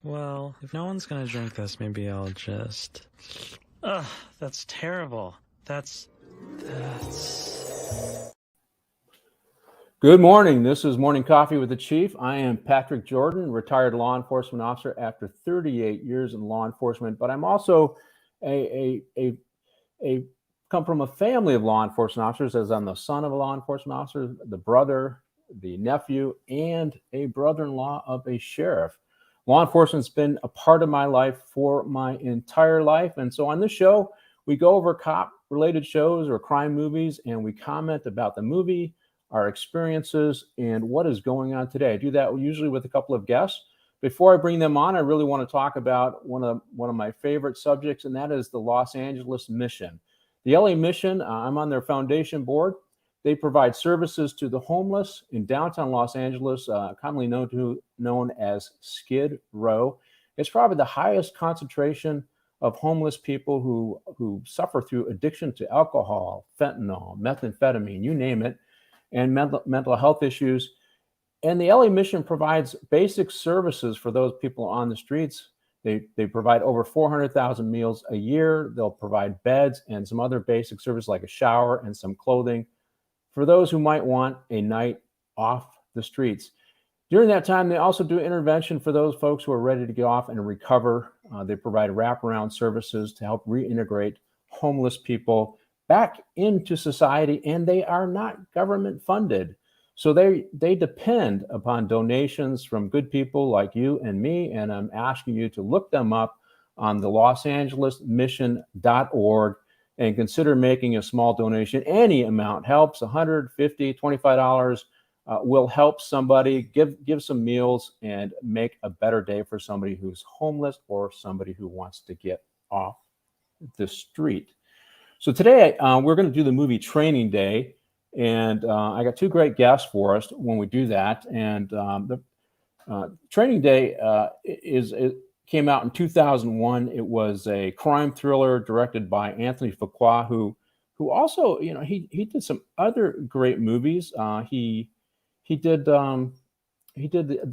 Well, if no one's gonna drink this, maybe I'll just... Ugh, that's terrible. That's... Good morning. This is Morning Coffee with the Chief. I am Patrick Jordan, retired law enforcement officer after 38 years in law enforcement, but I'm also a come from a family of law enforcement officers, as I'm the son of a law enforcement officer, the brother, the nephew, and a brother-in-law of a sheriff. Law enforcement's been a part of my life for my entire life. And so on this show, we go over cop-related shows or crime movies, and we comment about the movie, our experiences, and what is going on today. I do that usually with a couple of guests. Before I bring them on, I really want to talk about one of my favorite subjects, and that is the Los Angeles Mission. The LA Mission, I'm on their foundation board. They provide services to the homeless in downtown Los Angeles, commonly known as Skid Row. It's probably the highest concentration of homeless people who suffer through addiction to alcohol, fentanyl, methamphetamine, you name it, and mental health issues. And the LA Mission provides basic services for those people on the streets. They provide over 400,000 meals a year. They'll provide beds and some other basic services like a shower and some clothing for those who might want a night off the streets. During that time, they also do intervention for those folks who are ready to get off and recover. They provide wraparound services to help reintegrate homeless people back into society, and they are not government funded. So they depend upon donations from good people like you and me, and I'm asking you to look them up on the losangelesmission.org and consider making a small donation. Any amount helps. $150, $25 will help somebody, give some meals, and make a better day for somebody who's homeless or somebody who wants to get off the street. So today we're going to do the movie Training Day, and I got two great guests for us when we do that. And the Training Day it came out in 2001. It was a crime thriller directed by Anthony Fuqua, who also, he did some other great movies. He did the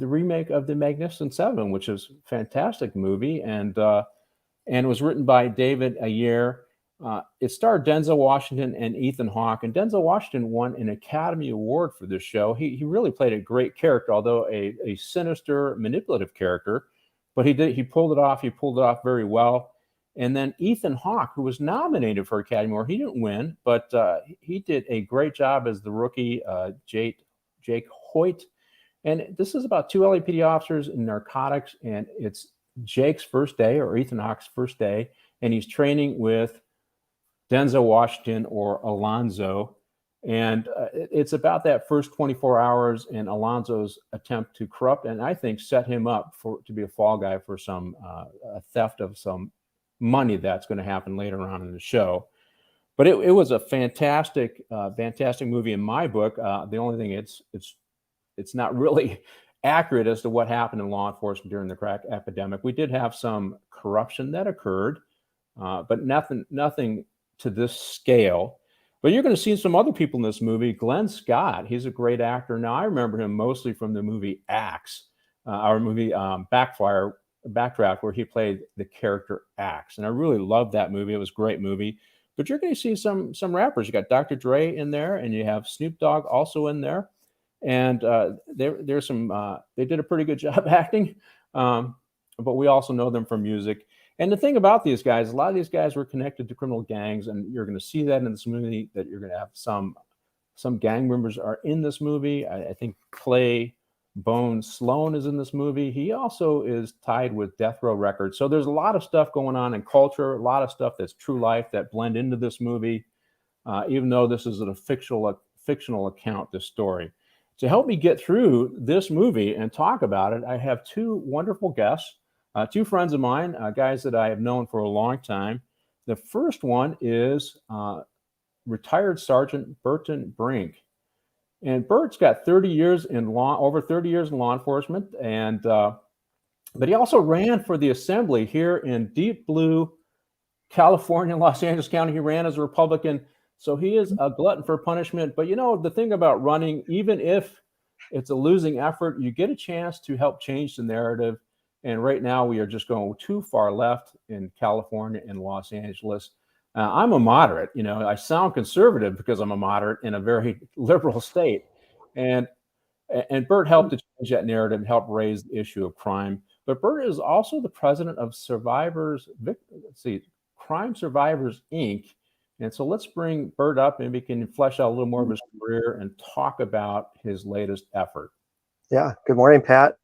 remake of The Magnificent Seven, which is a fantastic movie, and it was written by David Ayer. It starred Denzel Washington and Ethan Hawke, and Denzel Washington won an Academy Award for this show. He really played a great character, although a sinister, manipulative character, but he pulled it off. He pulled it off very well. And then Ethan Hawke, who was nominated for Academy Award, he didn't win, but he did a great job as the rookie, Jake Hoyt. And this is about two LAPD officers in narcotics, and it's Jake's first day, or Ethan Hawke's first day, and he's training with Denzel Washington, or Alonzo. And it's about that first 24 hours and Alonzo's attempt to corrupt, and I think set him up to be a fall guy for some theft of some money that's going to happen later on in the show. But it was a fantastic movie in my book. The only thing it's not really accurate as to what happened in law enforcement during the crack epidemic. We did have some corruption that occurred, but nothing to this scale. But you're going to see some other people in this movie. Glenn Scott, he's a great actor. Now, I remember him mostly from the movie Axe, our movie Backdraft, where he played the character Axe. And I really loved that movie. It was a great movie. But you're going to see some rappers. You got Dr. Dre in there, and you have Snoop Dogg also in there. And there's some, they did a pretty good job acting, but we also know them from music. And the thing about these guys, a lot of these guys were connected to criminal gangs, and you're going to see that in this movie, that you're going to have some gang members are in this movie. I think Clay Bone Sloan is in this movie. He also is tied with Death Row Records. So there's a lot of stuff going on in culture, a lot of stuff that's true life that blend into this movie, even though this is a fictional account, this story. To help me get through this movie and talk about it, I have two wonderful guests. Two friends of mine, guys that I have known for a long time. The first one is retired Sgt Burton Brink. And Bert's got over 30 years in law enforcement. And but he also ran for the assembly here in deep blue California, Los Angeles County. He ran as a Republican. So he is a glutton for punishment. But the thing about running, even if it's a losing effort, you get a chance to help change the narrative. And right now we are just going too far left in California and Los Angeles. I'm a moderate, you know, I sound conservative because I'm a moderate in a very liberal state. And Bert helped to change that narrative and help raise the issue of crime. But Bert is also the president of Crime Survivors Inc. And so let's bring Bert up and we can flesh out a little more of his career and talk about his latest effort. Yeah. Good morning, Pat.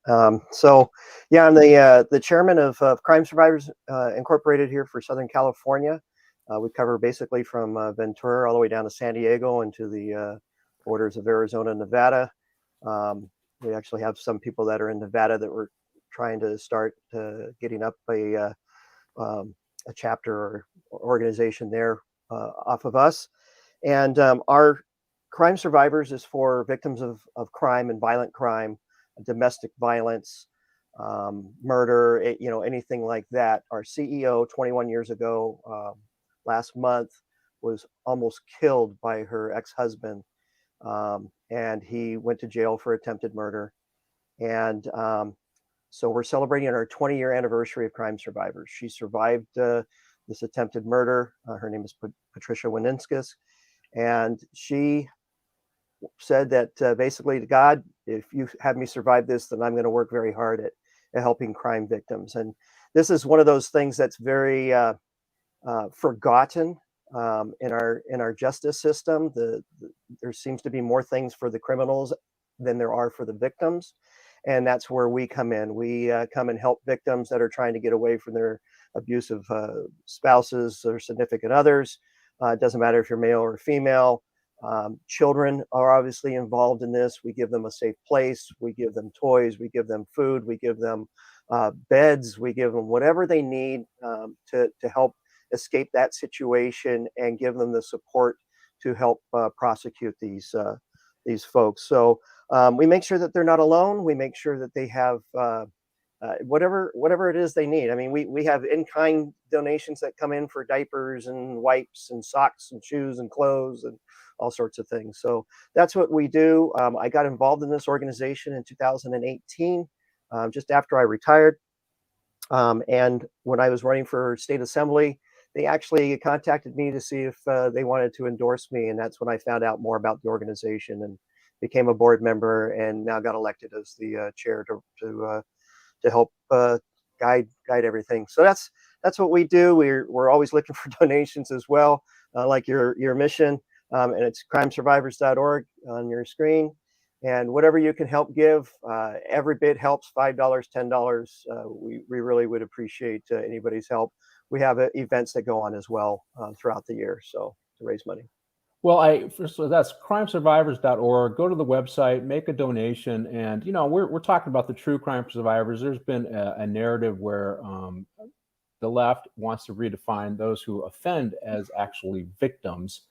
So, yeah, I'm the chairman of Crime Survivors Incorporated here for Southern California. We cover basically from Ventura all the way down to San Diego and to the borders of Arizona and Nevada. We actually have some people that are in Nevada that we're trying to start getting up a chapter or organization there off of us. And our Crime Survivors is for victims of crime and violent crime, domestic violence, murder, anything like that. Our CEO 21 years ago, last month, was almost killed by her ex-husband. And he went to jail for attempted murder. And so we're celebrating our 20-year anniversary of Crime Survivors. She survived this attempted murder. Her name is Patricia Wininskis. And she said that basically to God, if you have me survive this, then I'm going to work very hard at helping crime victims. And this is one of those things that's very forgotten in our justice system. There seems to be more things for the criminals than there are for the victims. And that's where we come in. We come and help victims that are trying to get away from their abusive spouses or significant others. It doesn't matter if you're male or female. Children are obviously involved in this. We give them a safe place. We give them toys. We give them food. We give them beds. We give them whatever they need to help escape that situation and give them the support to help prosecute these folks. So we make sure that they're not alone. We make sure that they have whatever it is they need. I mean, we have in-kind donations that come in for diapers and wipes and socks and shoes and clothes and all sorts of things. So that's what we do. I got involved in this organization in 2018, just after I retired. And when I was running for state assembly, they actually contacted me to see if they wanted to endorse me. And that's when I found out more about the organization and became a board member and now got elected as the chair to help guide everything. So that's what we do. We're always looking for donations as well, like your mission. And it's crimesurvivors.org on your screen. And whatever you can help give, every bit helps. $5, $10. We really would appreciate anybody's help. We have events that go on as well throughout the year, so to raise money. Well, so that's crimesurvivors.org. Go to the website, make a donation, and we're talking about the true crime survivors. There's been a narrative where the left wants to redefine those who offend as actually victims,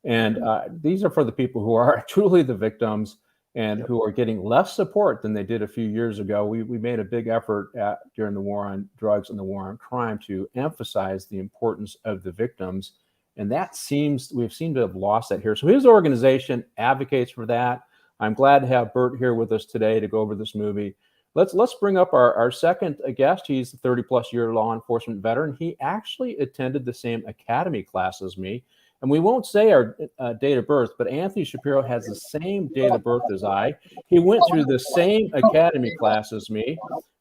and these are for the people who are truly the victims and who are getting less support than they did a few years ago. We made a big effort during the war on drugs and the war on crime to emphasize the importance of the victims. And we've seemed to have lost that here. So his organization advocates for that. I'm glad to have Bert here with us today to go over this movie. Let's bring up our second guest. He's a 30-plus year law enforcement veteran. He actually attended the same academy class as me. And we won't say our date of birth, but Anthony Shapiro has the same date of birth as I. He went through the same academy class as me,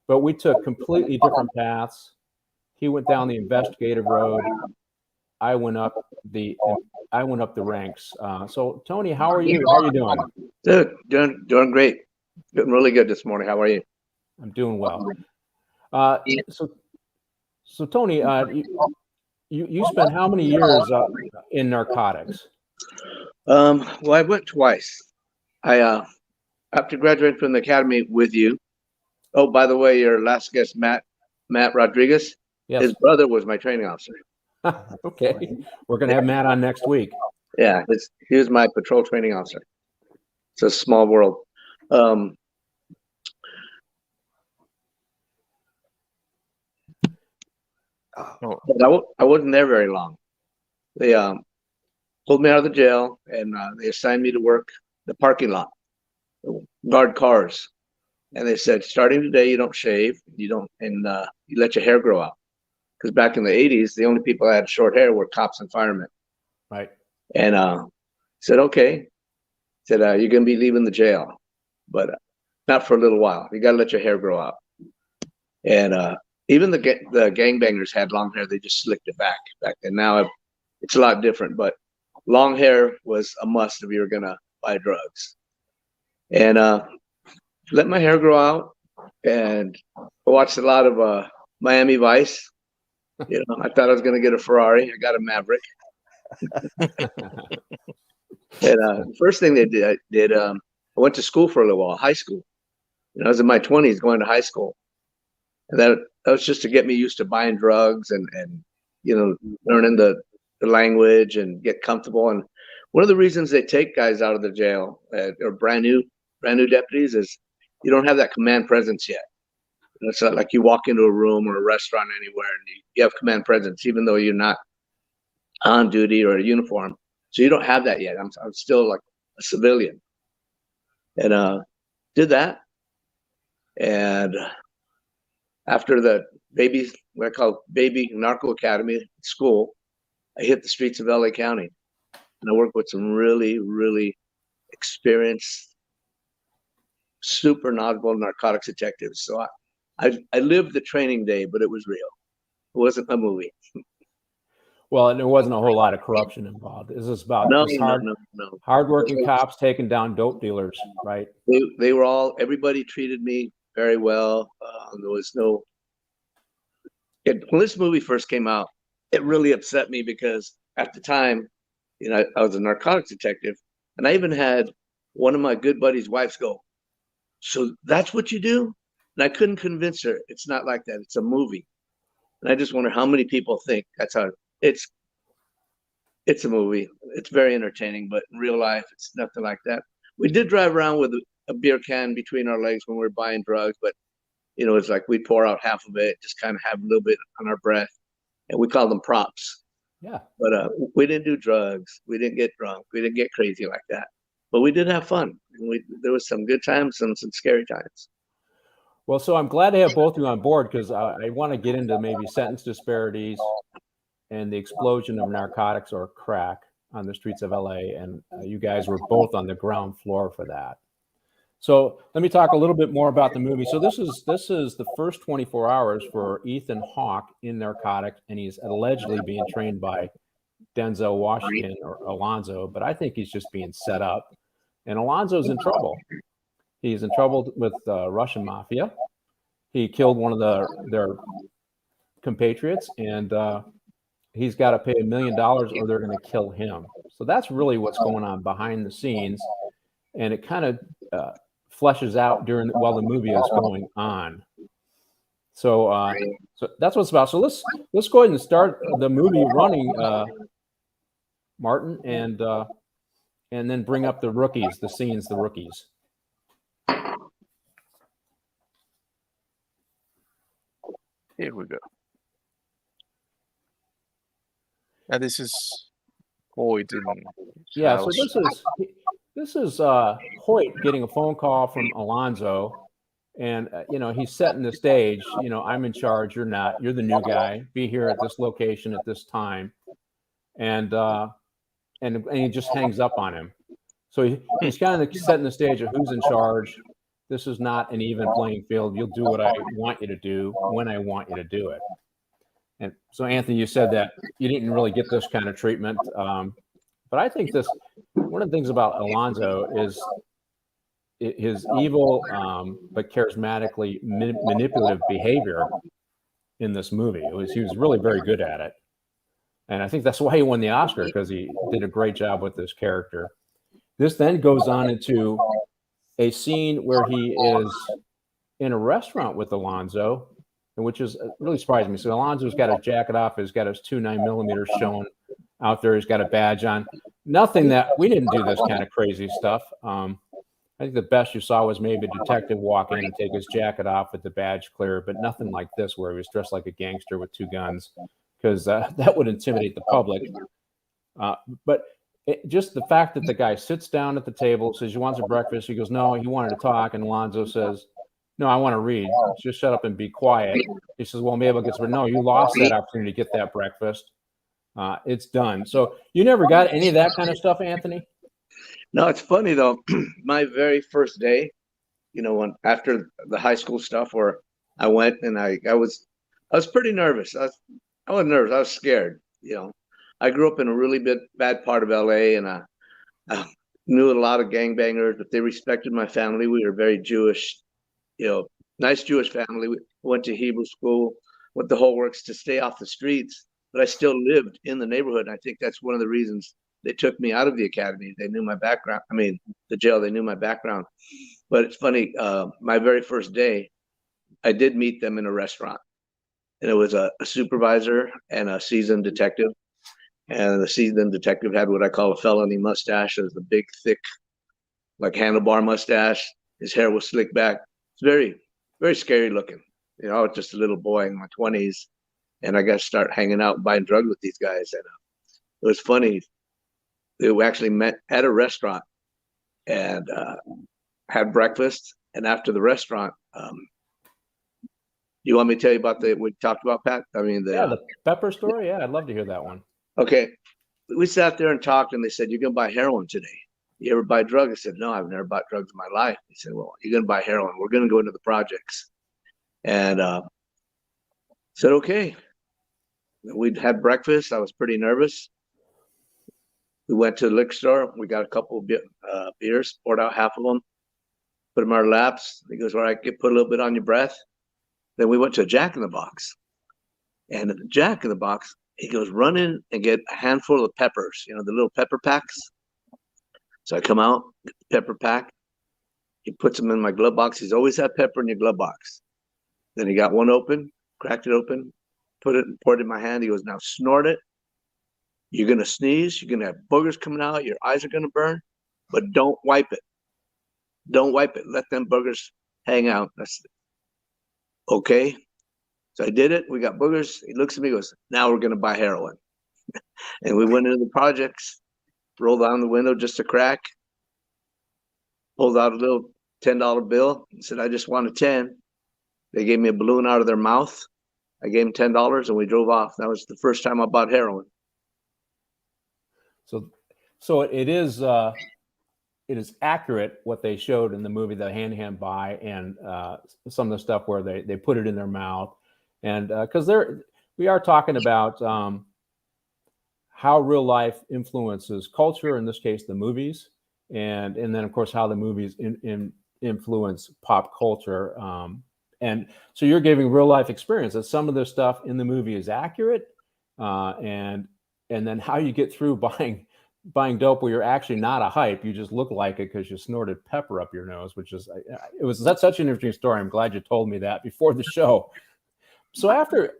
but we took completely different paths. He went down the investigative road. I went up the ranks. So Tony, how are you? How are you doing? Good, doing great. Doing really good this morning. How are you? I'm doing well. So Tony, you spent how many years in narcotics? Well, I went twice. I after graduating from the academy with you. Oh, by the way, your last guest, Matt Rodriguez. Yes. His brother was my training officer. Okay, we're gonna have Matt on next week. Yeah, he was my patrol training officer. It's a small world. But I wasn't there very long. They pulled me out of the jail and they assigned me to work the parking lot, guard cars. And they said, starting today, you don't shave, you let your hair grow out. Because back in the 80s, the only people that had short hair were cops and firemen. Right. And said, okay. Said, you're going to be leaving the jail, but not for a little while. You got to let your hair grow out. And even the gangbangers had long hair. They just slicked it back then. Now it's a lot different, but long hair was a must if you were going to buy drugs. And let my hair grow out, and I watched a lot of Miami Vice. You know, I thought I was going to get a Ferrari. I got a Maverick. And the first thing they did, I went to school for a little while, high school. You know, I was in my 20s going to high school. And that was just to get me used to buying drugs and you know, learning the language and get comfortable. And one of the reasons they take guys out of the jail or brand new deputies is you don't have that command presence yet. You know, it's not like you walk into a room or a restaurant anywhere and you have command presence, even though you're not on duty or a uniform. So you don't have that yet. I'm still like a civilian. And did that. And after the what I call baby narco academy school, I hit the streets of LA County. And I worked with some really, really experienced, super knowledgeable narcotics detectives. So I lived the training day, but it was real. It wasn't a movie. Well, and there wasn't a whole lot of corruption involved. This is about hardworking cops taking down dope dealers, right? They were all, everybody treated me very well. There was no, when this movie first came out, it really upset me because at the time, you know, I was a narcotics detective, and I even had one of my good buddies' wives go, "So that's what you do?" And I couldn't convince her. It's not like that. It's a movie. And I just wonder how many people think that's how it's a movie. It's very entertaining, but in real life, it's nothing like that. We did drive around with a beer can between our legs when we were buying drugs, but you know, it's like we'd pour out half of it, just kind of have a little bit on our breath, and we call them props. Yeah. But we didn't do drugs. We didn't get drunk. We didn't get crazy like that. But we did have fun. There was some good times and some scary times. Well, so I'm glad to have both of you on board because I want to get into maybe sentence disparities and the explosion of narcotics or crack on the streets of LA. And you guys were both on the ground floor for that. So let me talk a little bit more about the movie. So this is the first 24 hours for Ethan Hawke in narcotics, and he's allegedly being trained by Denzel Washington or Alonzo, but I think he's just being set up. And Alonzo's in trouble. He's in trouble with Russian mafia. He killed one of their compatriots, and he's got to pay $1 million or they're going to kill him. So that's really what's going on behind the scenes, and it kind of fleshes out while the movie is going on. So so that's what it's about. So let's go ahead and start the movie running, Martin, and then bring up the rookies, the scenes, the rookies. Here we go. And this is Hoyt in Yeah, so this is Hoyt getting a phone call from Alonzo, and you know, he's setting the stage. You know, I'm in charge, you're not. You're the new guy. Be here at this location at this time, and he just hangs up on him. So he's kind of setting the stage of who's in charge. This is not an even playing field. You'll do what I want you to do when I want you to do it. And so, Anthony, you said that you didn't really get this kind of treatment. But I think one of the things about Alonzo is his evil but charismatically manipulative behavior in this movie. He was really very good at it. And I think that's why he won the Oscar, because he did a great job with this character. This then goes on into a scene where he is in a restaurant with Alonzo, which is really surprising me. So Alonzo's got his jacket off. He's got his 2 9mm showing out there. He's got a badge on. Nothing that we didn't do this kind of crazy stuff. I think the best you saw was maybe a detective walk in and take his jacket off with the badge clear, but nothing like this where he was dressed like a gangster with 2 guns, because that would intimidate the public. But just the fact that the guy sits down at the table, says, "You want some breakfast?" He goes, "No, he wanted to talk." And Alonzo says, no, I want to read. Just shut up and be quiet. He says, well, maybe I'll get some. No, you lost that opportunity to get that breakfast. It's done. So you never got any of that kind of stuff, Anthony? No, it's funny though. My very first day, when after the high school stuff, where I went and I was pretty nervous. I wasn't nervous. I was scared. I grew up in a really bad part of LA, and I knew a lot of gangbangers, but they respected my family. We were very Jewish, nice Jewish family. We went to Hebrew school, went the whole works to stay off the streets, but I still lived in the neighborhood. And I think that's one of the reasons they took me out of the academy. They knew my background. I mean, the jail, they knew my background. But it's funny, my very first day, I did meet them in a restaurant. And it was a supervisor and a seasoned detective. And the seasoned detective had what I call a felony mustache. It was a big, thick, like handlebar mustache. His hair was slicked back. It's very, very scary looking. I was just a little boy in my 20s. And I got to start hanging out and buying drugs with these guys. And it was funny. We actually met at a restaurant and had breakfast. And after the restaurant, you want me to tell you about what we talked about, Pat? I mean, the pepper story? Yeah, I'd love to hear that one. Okay. We sat there and talked, and they said, you're going to buy heroin today. You ever buy drugs? I said, no, I've never bought drugs in my life. He said, well, you're going to buy heroin. We're going to go into the projects. And said, okay. We'd had breakfast. I was pretty nervous. We went to the liquor store. We got a couple of beers, poured out half of them, put them in our laps. He goes, all right, put a little bit on your breath. Then we went to a Jack in the Box. And at the Jack in the Box, he goes, run in and get a handful of peppers, the little pepper packs. So I come out, get the pepper pack. He puts them in my glove box. He's always had pepper in your glove box. Then he got one open, cracked it open, poured it in my hand. He goes, now snort it. You're going to sneeze. You're going to have boogers coming out. Your eyes are going to burn, but don't wipe it. Don't wipe it. Let them boogers hang out. That's okay. So I did it. We got boogers. He looks at me and goes, now we're going to buy heroin. And we went into the projects, rolled down the window just a crack, pulled out a little $10 bill and said, I just want a 10. They gave me a balloon out of their mouth. I gave them $10 and we drove off. That was the first time I bought heroin. So it is accurate what they showed in the movie, the hand-to-hand buy, and some of the stuff where they put it in their mouth. And because we are talking about how real life influences culture, in this case, the movies, and then of course how the movies influence pop culture. And so you're giving real life experience that some of the stuff in the movie is accurate, and then how you get through buying dope where you're actually not a hype, you just look like it because you snorted pepper up your nose, that's such an interesting story. I'm glad you told me that before the show. So after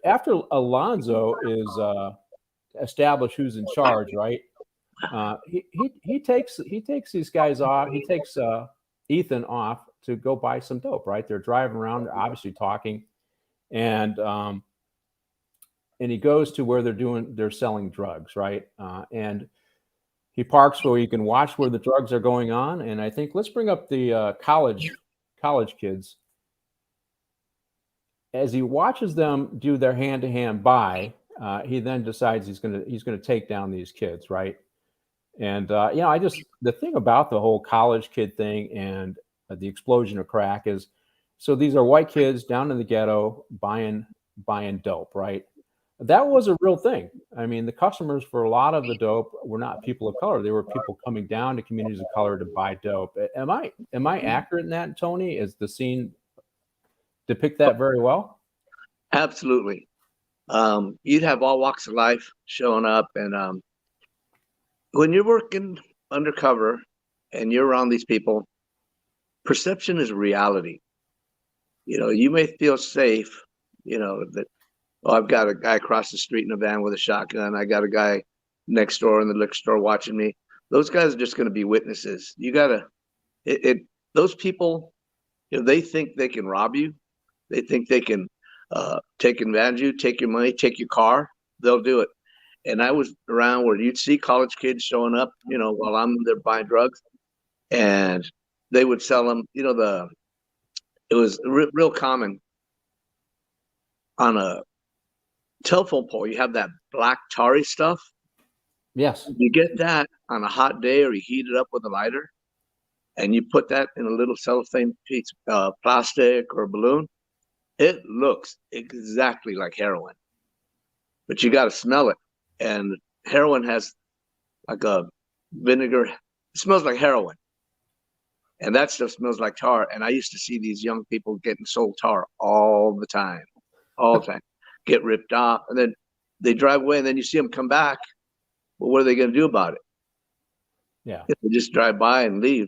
Alonzo is established who's in charge, right? He takes these guys off. He takes Ethan off to go buy some dope, right? They're driving around, they're obviously talking, and he goes to where they're selling drugs, right? And he parks where you can watch where the drugs are going on. And I think let's bring up the college kids. As he watches them do their hand-to-hand buy, he then decides he's gonna take down these kids, right? And the thing about the whole college kid thing and the explosion of crack is, so these are white kids down in the ghetto buying dope, right? That was a real thing. I mean, the customers for a lot of the dope were not people of color. They were people coming down to communities of color to buy dope. Am I accurate in that, Tony? Is the scene depict that very well? Absolutely. You'd have all walks of life showing up, and when you're working undercover and you're around these people, perception is reality. You may feel safe, that, I've got a guy across the street in a van with a shotgun. I got a guy next door in the liquor store watching me. Those guys are just going to be witnesses. You got to, those people, they think they can rob you. They think they can take advantage of you, take your money, take your car. They'll do it. And I was around where you'd see college kids showing up, while I'm there buying drugs, and they would sell them, it was real common on a telephone pole. You have that black tarry stuff. Yes. You get that on a hot day, or you heat it up with a lighter, and you put that in a little cellophane piece, plastic or balloon. It looks exactly like heroin, but you got to smell it. And heroin has like a vinegar. It smells like heroin. And that stuff smells like tar. And I used to see these young people getting sold tar all the time, get ripped off. And then they drive away, and then you see them come back. Well, what are they going to do about it? Yeah. They just drive by and leave.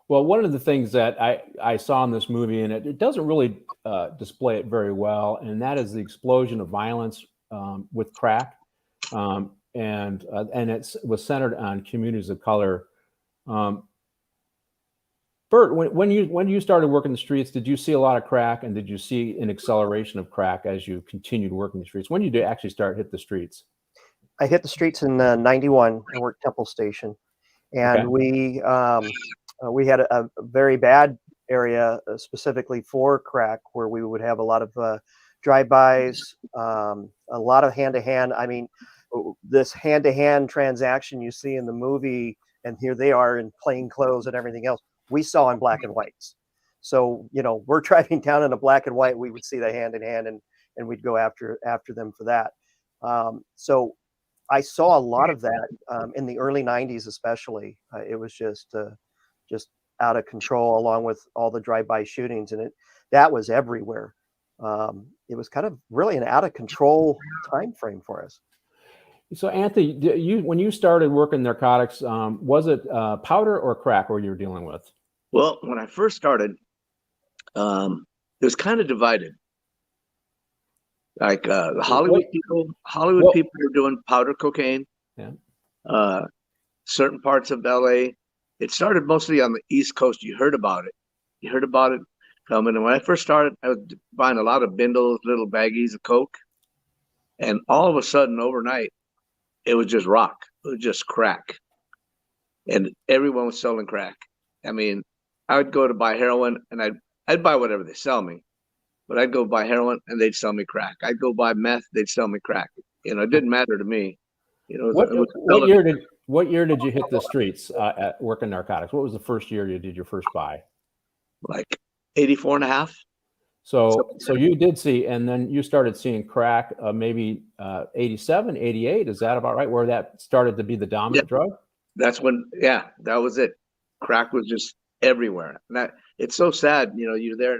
Well, one of the things that I saw in this movie, and it doesn't really display it very well, and that is the explosion of violence with crack. And it was centered on communities of color. Bert, when you started working the streets, did you see a lot of crack, and did you see an acceleration of crack as you continued working the streets? When did you actually start hit the streets? I hit the streets in '91. I worked Temple Station, and we had a very bad area specifically for crack, where we would have a lot of drive-bys, a lot of hand-to-hand. I mean, this hand-to-hand transaction you see in the movie, and here they are in plain clothes and everything else, we saw in black and whites. So, we're driving down in a black and white, we would see the hand in hand, and we'd go after them for that. So I saw a lot of that in the early '90s, especially. It was just out of control, along with all the drive-by shootings, and that was everywhere. It was kind of really an out of control time frame for us. So, Anthony, when you started working narcotics, was it powder or crack where you were dealing with? Well, when I first started, it was kind of divided. Like the Hollywood people were doing powder cocaine. Yeah. Certain parts of LA. It started mostly on the East Coast. You heard about it coming. And when I first started, I was buying a lot of bindles, little baggies of coke, and all of a sudden, overnight, it was just rock. It was just crack, and everyone was selling crack. I mean, I would go to buy heroin, and I'd buy whatever they sell me, but I'd go buy heroin, and they'd sell me crack. I'd go buy meth, they'd sell me crack. It didn't matter to me. What year did you hit the streets at working narcotics? What was the first year you did your first buy? Like 84 and a half. So you did see, and then you started seeing crack maybe 87, 88. Is that about right? Where that started to be the dominant drug? That's when, that was it. Crack was just everywhere. And it's so sad, you're there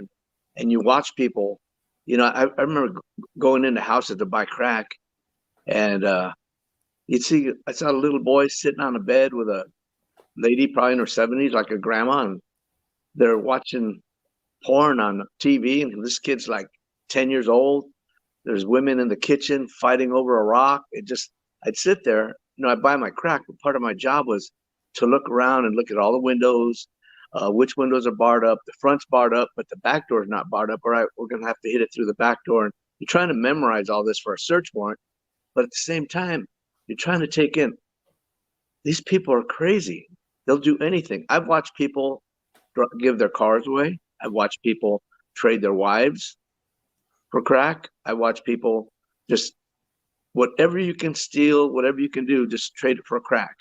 and you watch people. I remember going into houses to buy crack, and I saw a little boy sitting on a bed with a lady probably in her 70s, like a grandma, and they're watching porn on TV, and this kid's like 10 years old. There's women in the kitchen fighting over a rock. I'd sit there, I'd buy my crack, but part of my job was to look around and look at all the windows, which windows are barred up. The front's barred up, but the back door is not barred up. All right, we're going to have to hit it through the back door. And you're trying to memorize all this for a search warrant, but at the same time, you're trying to take in, these people are crazy. They'll do anything. I've watched people give their cars away. I've watched people trade their wives for crack. I watch people just, whatever you can steal, whatever you can do, just trade it for a crack.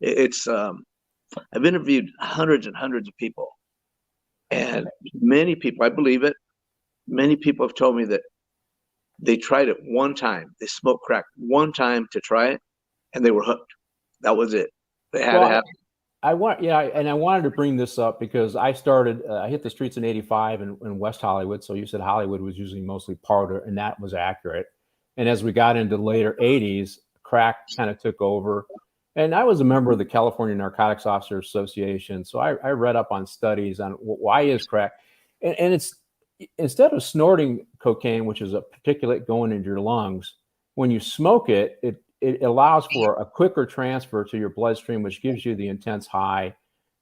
I've interviewed hundreds and hundreds of people, and many people, I believe it, many people have told me that they tried it one time. They smoked crack one time to try it, and they were hooked. That was it. They had to have it. I wanted to bring this up because I hit the streets in '85 in West Hollywood. So you said Hollywood was usually mostly powder, and that was accurate. And as we got into the later '80s, crack kind of took over. And I was a member of the California Narcotics Officers Association. So I read up on studies on why is crack. And it's, instead of snorting cocaine, which is a particulate going into your lungs, when you smoke it, it allows for a quicker transfer to your bloodstream, which gives you the intense high,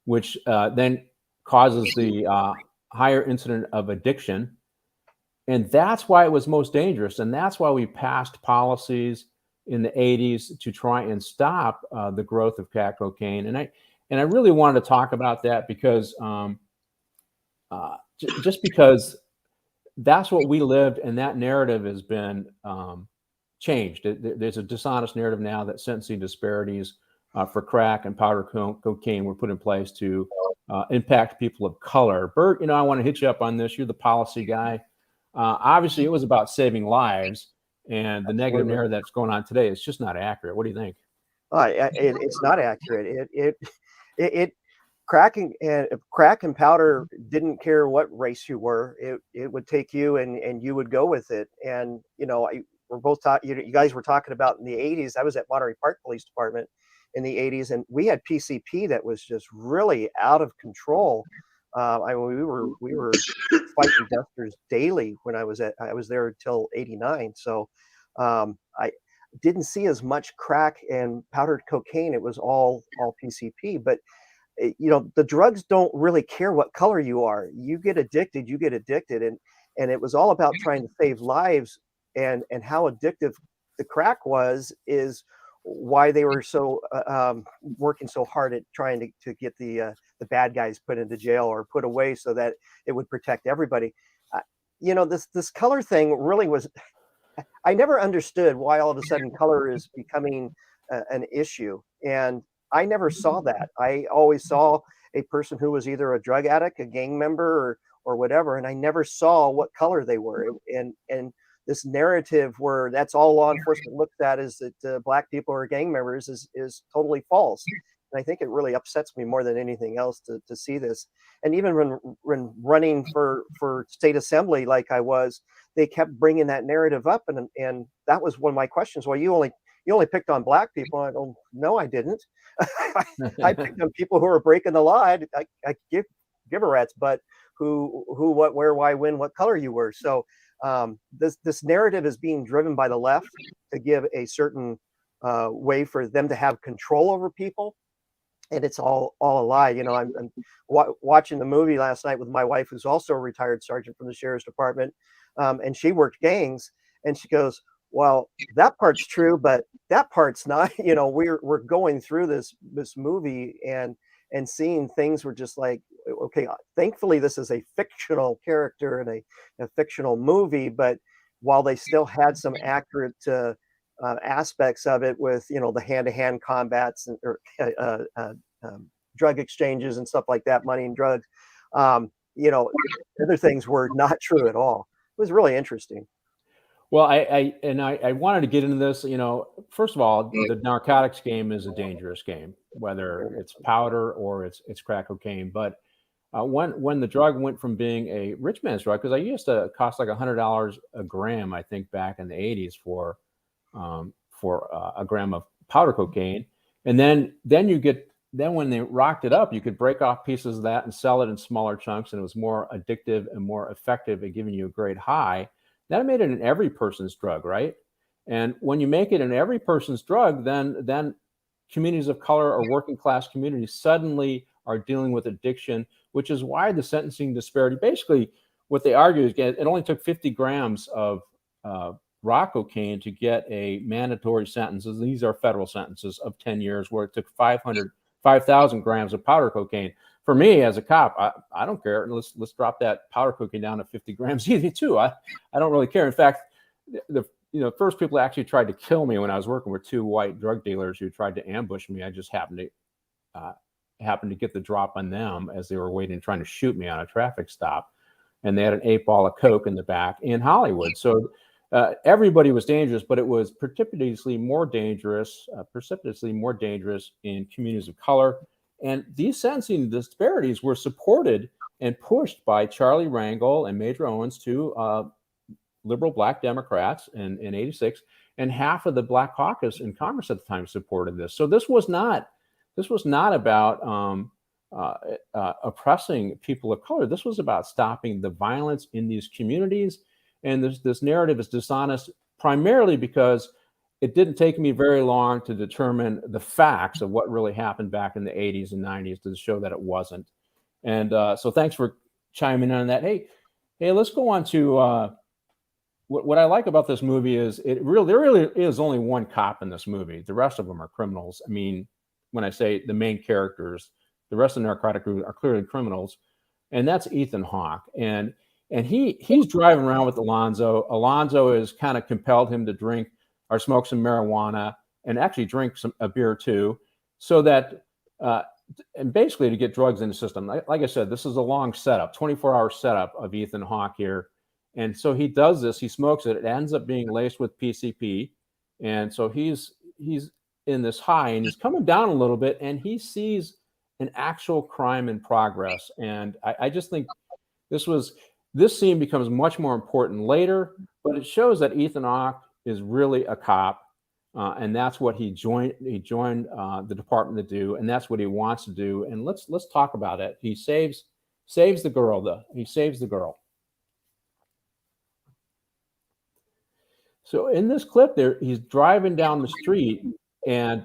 which then causes the higher incident of addiction. And that's why it was most dangerous. And that's why we passed policies in the '80s to try and stop the growth of crack cocaine. And I really wanted to talk about that because just because that's what we lived, and that narrative has been changed. There's a dishonest narrative now that sentencing disparities for crack and powder cocaine were put in place to impact people of color. Bert, I want to hit you up on this. You're the policy guy. Obviously, it was about saving lives, and the negative narrative that's going on today is just not accurate. What do you think? It's not accurate. It crack and powder didn't care what race you were. It would take you and you would go with it. And we're both you guys were talking about in the 80s. I was at Monterey Park Police Department in the 80s, and we had PCP that was just really out of control. We were fighting dusters daily when I was there until 89. So I didn't see as much crack and powdered cocaine. It was all PCP. But the drugs don't really care what color you are. You get addicted, and it was all about trying to save lives. And how addictive the crack was is why they were so working so hard at trying to get the bad guys put into jail or put away so that it would protect everybody. This color thing really was. I never understood why all of a sudden color is becoming an issue, and I never saw that. I always saw a person who was either a drug addict, a gang member, or whatever, and I never saw what color they were. And this narrative where that's all law enforcement looks at is that Black people are gang members is totally false. And I think it really upsets me more than anything else to see this. And even when running for state assembly, like I was, they kept bringing that narrative up, and that was one of my questions. Well, you only picked on Black people. I go, no, I didn't. I picked on people who are breaking the law. I give a rat's butt who, what, where, why, when, what color you were. So this narrative is being driven by the left to give a certain way for them to have control over people, and it's all a lie. I'm watching the movie last night with my wife, who's also a retired sergeant from the sheriff's department, and she worked gangs, and she goes, well, that part's true, but that part's not. We're going through this movie and seeing things were just like, okay, thankfully this is a fictional character and a fictional movie, but while they still had some accurate aspects of it with, the hand-to-hand combats or drug exchanges and stuff like that, money and drugs, other things were not true at all. It was really interesting. Well, I wanted to get into this. First of all, the narcotics game is a dangerous game, whether it's powder or it's crack cocaine. But when the drug went from being a rich man's drug, because I used to cost like $100 a gram, I think back in the 80s for a gram of powder cocaine, and then when they rocked it up, you could break off pieces of that and sell it in smaller chunks, and it was more addictive and more effective at giving you a great high. That made it an every person's drug, right? And when you make it an every person's drug, then communities of color or working class communities suddenly are dealing with addiction, which is why the sentencing disparity, basically what they argue is it only took 50 grams of raw cocaine to get a mandatory sentence. These are federal sentences of 10 years, where it took 5,000 grams of powder cocaine. For me as a cop, I don't care. Let's drop that powder cocaine down to 50 grams easy too. I don't really care. In fact, the first people actually tried to kill me when I was working with two white drug dealers who tried to ambush me. I just happened to get the drop on them as they were waiting, trying to shoot me on a traffic stop. And they had an 8-ball of coke in the back in Hollywood. So everybody was dangerous, but it was precipitously more dangerous in communities of color. And these sentencing disparities were supported and pushed by Charlie Rangel and Major Owens, two liberal Black Democrats in 86, and half of the Black caucus in Congress at the time supported this. So this was not about oppressing people of color. This was about stopping the violence in these communities. And this narrative is dishonest primarily because it didn't take me very long to determine the facts of what really happened back in the 80s and 90s to show that it wasn't. And so thanks for chiming in on that. Hey, let's go on to what I like about this movie is there really is only one cop in this movie. The rest of them are criminals. I mean, when I say the main characters, the rest of the narcotic group are clearly criminals. and that's Ethan Hawke. And he's driving around with Alonzo. Alonzo has kind of compelled him to drink or smoke some marijuana and actually drink a beer too, so that and basically to get drugs in the system. Like I said, this is a long setup, 24-hour setup of Ethan Hawke here. And so he does this, he smokes it, it ends up being laced with PCP. And so he's in this high, and he's coming down a little bit, and he sees an actual crime in progress. And I just think this scene becomes much more important later, but it shows that Ethan Hawke is really a cop. And that's what he joined the department to do, and that's what he wants to do. And let's talk about it. He saves the girl, though. He saves the girl. So in this clip there, he's driving down the street, and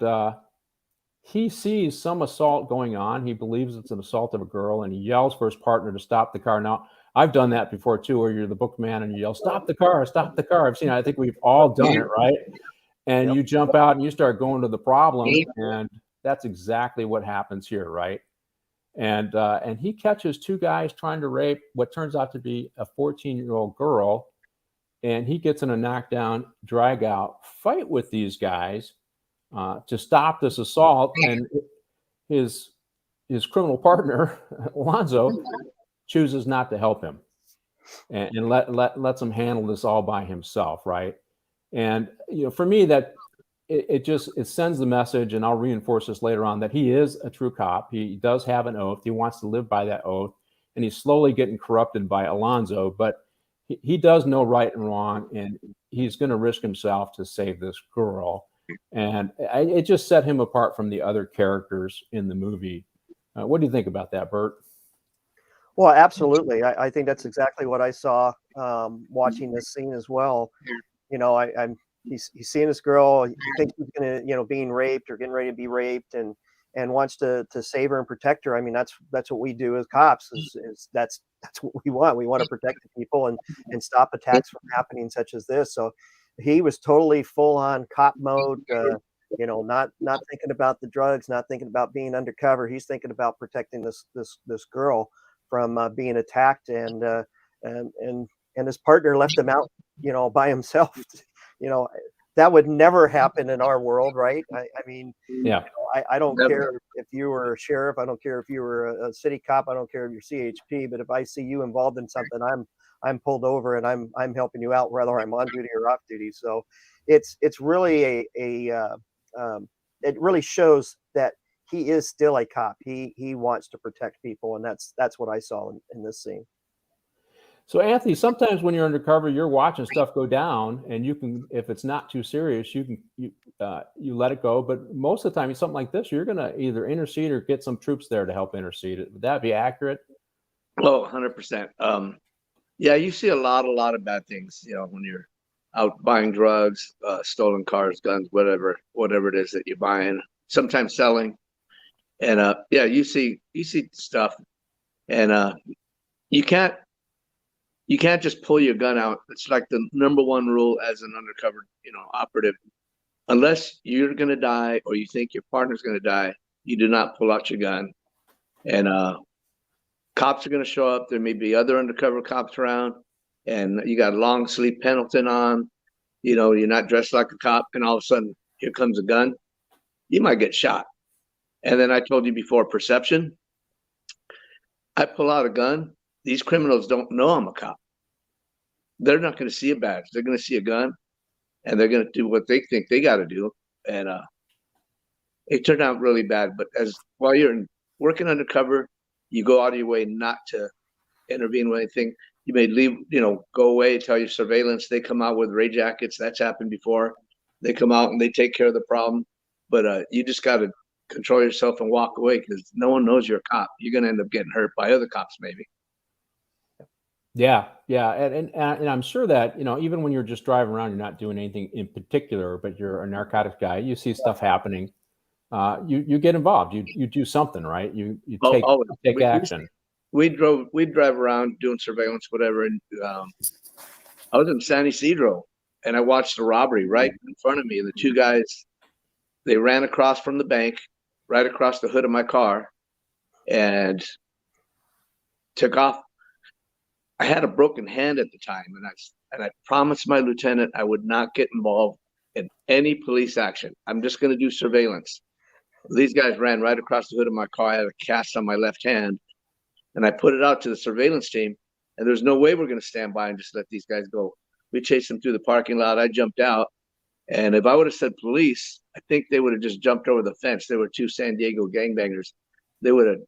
he sees some assault going on. He believes it's an assault of a girl, and he yells for his partner to stop the car. Now, I've done that before too, where you're the bookman and you yell, "Stop the car, stop the car." I've seen it. I think we've all done it, right? And you jump out and you start going to the problem, and that's exactly what happens here, right? And he catches two guys trying to rape what turns out to be a 14-year-old girl, and he gets in a knockdown, drag out fight with these guys to stop this assault. And his criminal partner, Alonzo, chooses not to help him and lets him handle this all by himself, right? And for me, that it sends the message, and I'll reinforce this later on, that he is a true cop. He does have an oath. He wants to live by that oath, and he's slowly getting corrupted by Alonzo. But he does know right and wrong, and he's going to risk himself to save this girl. And it just set him apart from the other characters in the movie. What do you think about that, Bert? Well, absolutely. I think that's exactly what I saw watching this scene as well. He's seeing this girl. He thinks he's gonna, being raped or getting ready to be raped, and wants to save her and protect her. I mean, that's what we do as cops. That's what we want. We want to protect the people and stop attacks from happening such as this. So he was totally full on cop mode. Not thinking about the drugs, not thinking about being undercover. He's thinking about protecting this girl from being attacked, and his partner left him out, by himself. That would never happen in our world, right? I mean, yeah. I don't care if you were a sheriff. I don't care if you were a city cop. I don't care if you're CHP. But if I see you involved in something, I'm pulled over, and I'm helping you out, whether I'm on duty or off duty. So it's really it really shows that he is still a cop. He wants to protect people, and that's what I saw in this scene. So Anthony, sometimes when you're undercover, you're watching stuff go down, and you can, if it's not too serious, you let it go. But most of the time, something like this, you're going to either intercede or get some troops there to help intercede. Would that be accurate? Oh, 100%. Yeah, you see a lot of bad things, when you're out buying drugs, stolen cars, guns, whatever it is that you're buying, sometimes selling. And yeah, you see stuff, and you can't just pull your gun out. It's like the number one rule as an undercover, operative. Unless you're going to die or you think your partner's going to die, you do not pull out your gun. And cops are going to show up. There may be other undercover cops around, and you got a long sleeve Pendleton on. You're not dressed like a cop, and all of a sudden, here comes a gun. You might get shot. And then I told you before, perception. I pull out a gun. These criminals don't know I'm a cop. They're not going to see a badge. They're going to see a gun, and they're going to do what they think they got to do. And it turned out really bad. But while you're working undercover, you go out of your way not to intervene with anything. You may leave, go away, tell your surveillance. They come out with ray jackets. That's happened before. They come out and they take care of the problem. But you just got to control yourself and walk away, because no one knows you're a cop. You're going to end up getting hurt by other cops, maybe. Yeah. And I'm sure that, even when you're just driving around, you're not doing anything in particular, but you're a narcotics guy, you see stuff happening. You get involved. You do something, right? You take action. We'd drive around doing surveillance, whatever. And I was in San Ysidro, and I watched the robbery right in front of me. And the two guys, they ran across from the bank, right across the hood of my car. And took off. I had a broken hand at the time, and I promised my lieutenant I would not get involved in any police action. I'm just going to do surveillance. These guys ran right across the hood of my car. I had a cast on my left hand, and I put it out to the surveillance team, and there's no way we're going to stand by and just let these guys go. We chased them through the parking lot. I jumped out, and if I would have said police, I think they would have just jumped over the fence. They were two San Diego gangbangers. They would have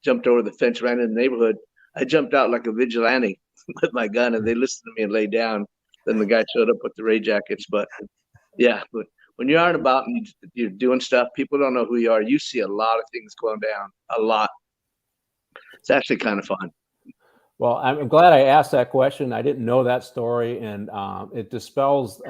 jumped over the fence, ran in the neighborhood. I jumped out like a vigilante with my gun, and they listened to me and laid down. Then the guy showed up with the Ray jackets. But yeah, but when you're out and about and you're doing stuff, people don't know who you are. You see a lot of things going down, a lot. It's actually kind of fun. Well, I'm glad I asked that question. I didn't know that story, and it dispels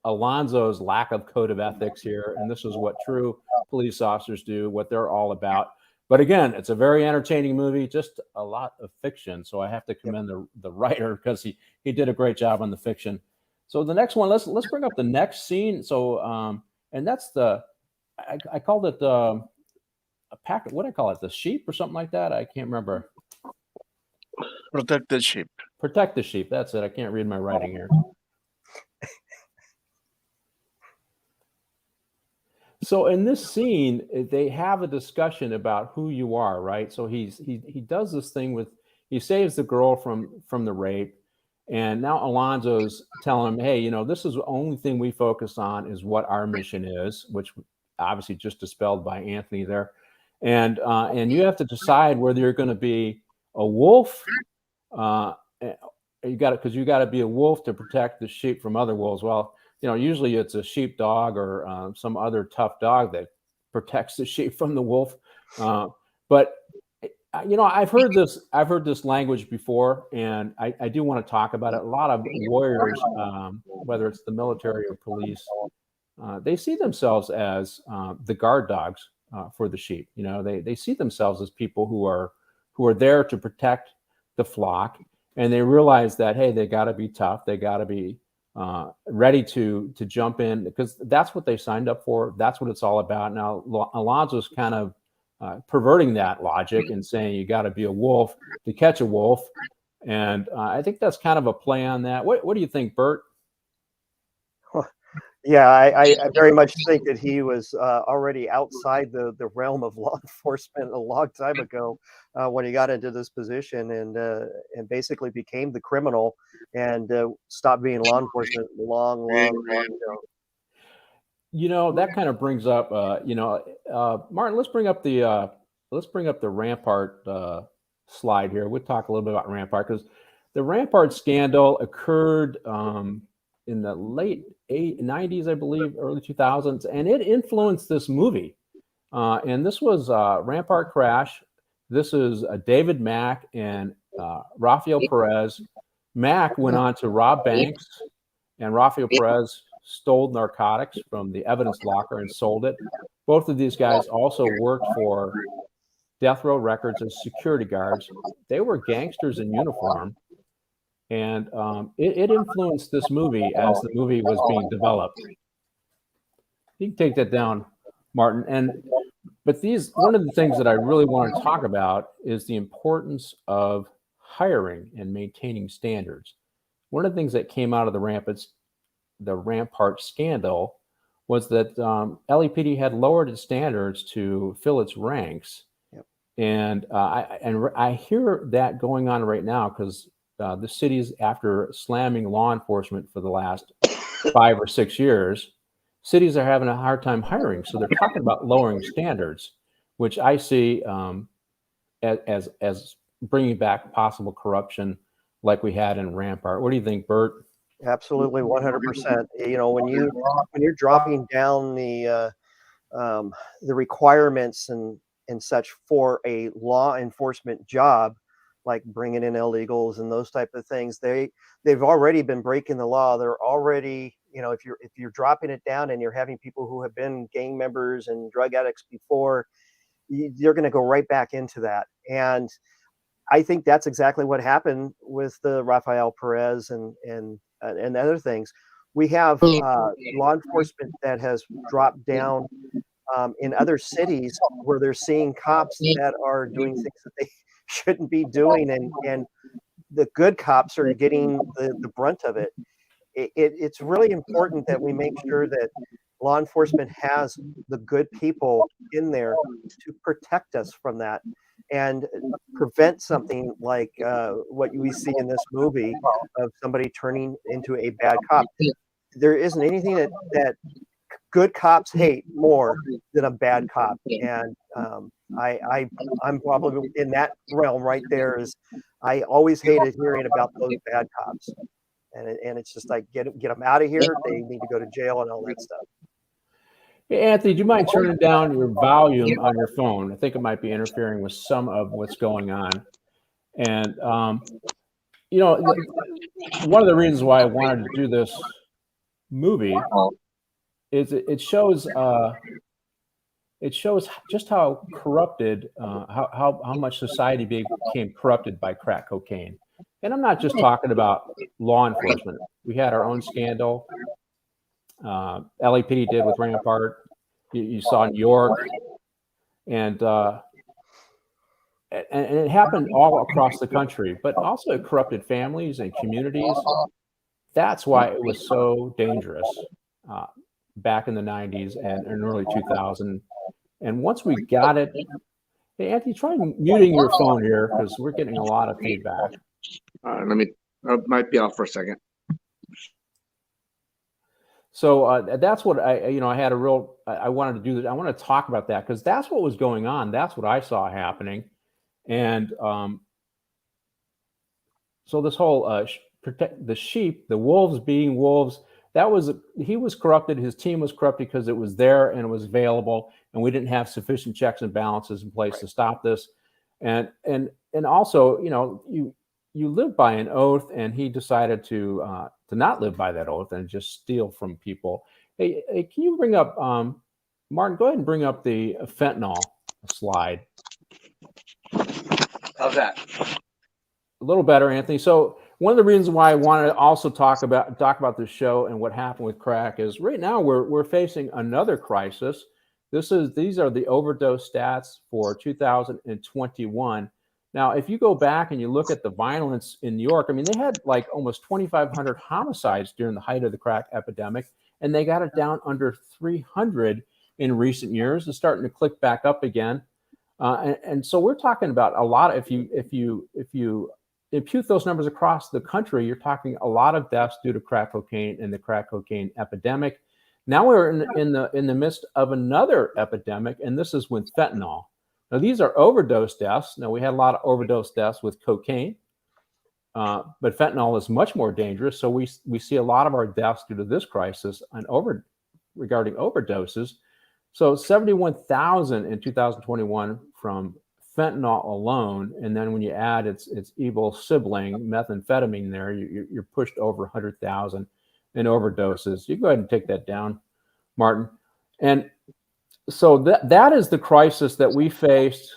Alonzo's lack of code of ethics here. And this is what true police officers do, what they're all about. But again, it's a very entertaining movie, just a lot of fiction. So I have to commend the writer, because he did a great job on the fiction. So the next one, let's bring up the next scene. So and that's I called it a packet. What do I call it? The sheep or something like that? I can't remember. Protect the sheep. Protect the sheep. That's it. I can't read my writing here. So in this scene, they have a discussion about who you are, right? So he does this thing he saves the girl from the rape, and now Alonzo's telling him, hey, you know, this is the only thing we focus on is what our mission is, which obviously just dispelled by Anthony there, and you have to decide whether you're going to be a wolf. You got to be a wolf to protect the sheep from other wolves. Well, you know, usually it's a sheepdog or some other tough dog that protects the sheep from the wolf. But you know, I've heard this language before, and I do want to talk about it. A lot of lawyers, whether it's the military or police, they see themselves as the guard dogs for the sheep. You know, they see themselves as people who are there to protect the flock, and they realize that, hey, they got to be tough. They got to be ready to jump in, because that's what they signed up for. That's what it's all about. Now, Alonzo's kind of perverting that logic and saying you got to be a wolf to catch a wolf. And I think that's kind of a play on that. What do you think, Bert? Yeah, I very much think that he was already outside the realm of law enforcement a long time ago when he got into this position and basically became the criminal and stopped being law enforcement long ago. You know, that kind of brings up, Martin, let's bring up the Rampart slide here. We'll talk a little bit about Rampart, because the Rampart scandal occurred in the late 90s, I believe, early 2000s, and it influenced this movie. And this was Rampart Crash. This is David Mack and Rafael Perez. Mack went on to rob banks, and Rafael Perez stole narcotics from the evidence locker and sold it. Both of these guys also worked for Death Row Records as security guards. They were gangsters in uniform, and it influenced this movie as the movie was being developed. You can take that down, Martin. But one of the things that I really want to talk about is the importance of hiring and maintaining standards. One of the things that came out of the Rampart scandal was that LAPD had lowered its standards to fill its ranks. Yep. And I hear that going on right now, because the cities, after slamming law enforcement for the last 5 or 6 years, cities are having a hard time hiring. So they're talking about lowering standards, which I see as bringing back possible corruption like we had in Rampart. What do you think, Bert? Absolutely, 100%. You know, when you're dropping down the requirements and such for a law enforcement job, like bringing in illegals and those type of things, they've already been breaking the law. They're already, you know, if you're dropping it down and you're having people who have been gang members and drug addicts before, you're going to go right back into that. And I think that's exactly what happened with the Rafael Perez and other things. We have law enforcement that has dropped down in other cities where they're seeing cops that are doing things that they shouldn't be doing, and the good cops are getting the brunt of it. It's really important that we make sure that law enforcement has the good people in there to protect us from that and prevent something like what we see in this movie of somebody turning into a bad cop. There isn't anything that good cops hate more than a bad cop, and I'm probably in that realm right there. Is I always hated hearing about those bad cops, and it's just like get them out of here. They need to go to jail and all that stuff. Hey, Anthony, do you mind turning down your volume on your phone? I think it might be interfering with some of what's going on. And you know, one of the reasons why I wanted to do this movie is it shows just how corrupted, how much society became corrupted by crack cocaine. And I'm not just talking about law enforcement. We had our own scandal. LAPD did with Rampart. You saw New York, and it happened all across the country. But also it corrupted families and communities. That's why it was so dangerous back in the 90s and early 2000. And once we got it, hey, Anthony, try muting your phone here because we're getting a lot of feedback. Let me, might be off for a second. So that's what I had I wanted to do that. I want to talk about that because that's what was going on. That's what I saw happening. And so this whole protect the sheep, the wolves being wolves, he was corrupted. His team was corrupted because it was there and it was available, and we didn't have sufficient checks and balances in place to stop this. And also, you live by an oath, and he decided to not live by that oath and just steal from people. Hey, can you bring up Martin? Go ahead and bring up the fentanyl slide. How's that? A little better, Anthony. So one of the reasons why I wanted to also talk about this show and what happened with crack is right now we're facing another crisis. These are the overdose stats for 2021. Now, if you go back and you look at the violence in New York, I mean, they had like almost 2,500 homicides during the height of the crack epidemic, and they got it down under 300 in recent years. It's starting to click back up again. And so we're talking about a lot. If you impute those numbers across the country, you're talking a lot of deaths due to crack cocaine and the crack cocaine epidemic. Now we're in the midst of another epidemic, and this is with fentanyl. Now these are overdose deaths. Now we had a lot of overdose deaths with cocaine, but fentanyl is much more dangerous. So we see a lot of our deaths due to this crisis regarding overdoses. So 71,000 in 2021 from fentanyl alone, and then when you add its evil sibling methamphetamine there, you're pushed over 100,000 in overdoses. You go ahead and take that down, Martin. And so that is the crisis that we faced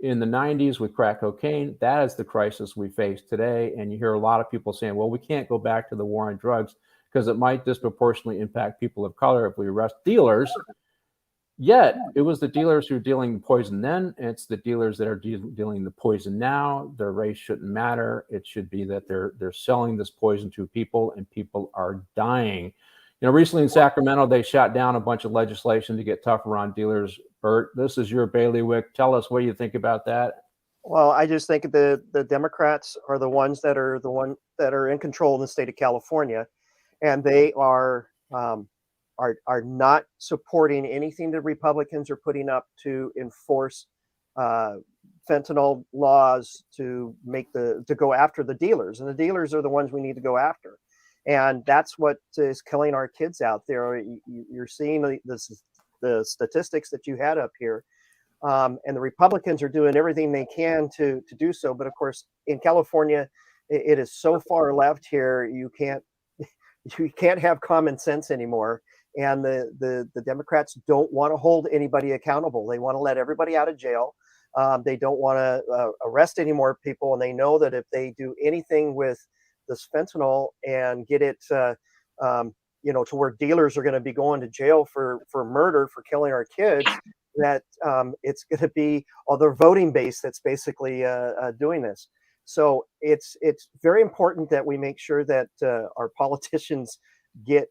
in the 90s with crack cocaine. That is the crisis we face today. And you hear a lot of people saying, well, we can't go back to the war on drugs because it might disproportionately impact people of color if we arrest dealers. Yet it was the dealers who were dealing the poison then. It's the dealers that are dealing the poison now. Their race shouldn't matter. It should be that they're selling this poison to people, and people are dying. Recently in Sacramento, they shot down a bunch of legislation to get tougher on dealers. Bert, this is your bailiwick. Tell us what you think about that. Well, I just think the Democrats are the ones that are in control in the state of California, and they are not supporting anything the Republicans are putting up to enforce fentanyl laws to go after the dealers, and the dealers are the ones we need to go after. And that's what is killing our kids out there. You're seeing the statistics that you had up here. And the Republicans are doing everything they can to do so. But of course, in California, it is so far left here, you can't have common sense anymore. And the Democrats don't want to hold anybody accountable. They want to let everybody out of jail. They don't want to arrest any more people. And they know that if they do anything with this fentanyl and get it, to where dealers are going to be going to jail for murder, for killing our kids, that it's going to be their voting base that's basically doing this. So it's very important that we make sure that our politicians get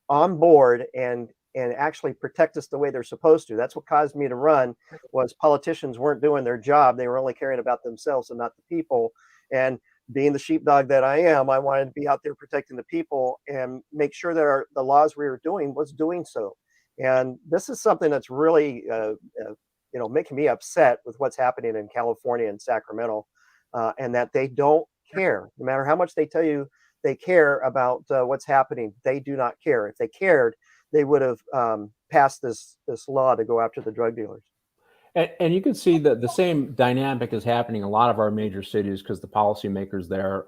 on board and actually protect us the way they're supposed to. That's what caused me to run, was politicians weren't doing their job. They were only caring about themselves and not the people. And being the sheepdog that I am, I wanted to be out there protecting the people and make sure that the laws we were doing was doing so. And this is something that's really, making me upset with what's happening in California and Sacramento, and that they don't care. No matter how much they tell you they care about what's happening, they do not care. If they cared, they would have passed this law to go after the drug dealers. And you can see that the same dynamic is happening in a lot of our major cities, because the policymakers there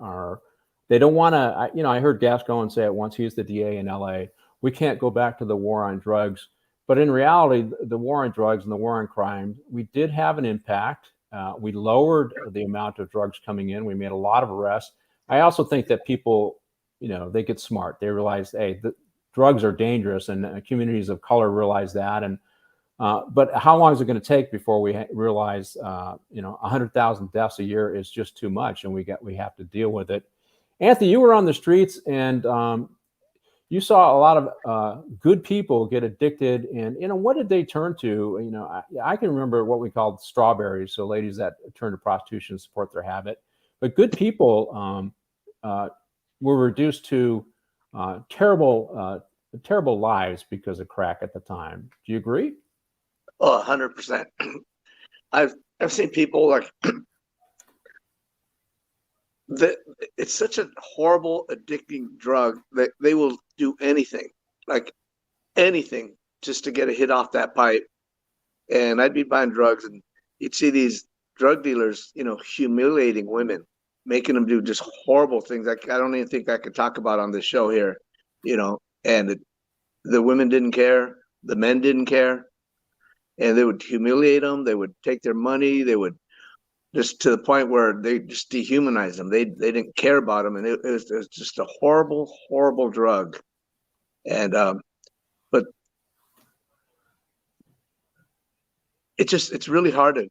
they don't want to. I heard Gascon say it once. He's the DA in LA. We can't go back to the war on drugs. But in reality, the war on drugs and the war on crime, we did have an impact. We lowered the amount of drugs coming in. We made a lot of arrests. I also think that people, they get smart. They realize, hey, the drugs are dangerous, and communities of color realize that. And but how long is it going to take before we realize, 100,000 deaths a year is just too much, and we have to deal with it. Anthony, you were on the streets, and you saw a lot of good people get addicted. And what did they turn to? I can remember what we called strawberries, so ladies that turn to prostitution to support their habit. But good people were reduced to terrible lives because of crack at the time. Do you agree? Oh, 100%. I've seen people like that. It's such a horrible, addicting drug that they will do anything, like anything, just to get a hit off that pipe. And I'd be buying drugs, and you'd see these drug dealers, humiliating women, making them do just horrible things. I don't even think I could talk about on this show here, and the women didn't care. The men didn't care. And they would humiliate them. They would take their money. They would, just to the point where they just dehumanized them. They didn't care about them. And it was just a horrible, horrible drug. And, but it's really hard to,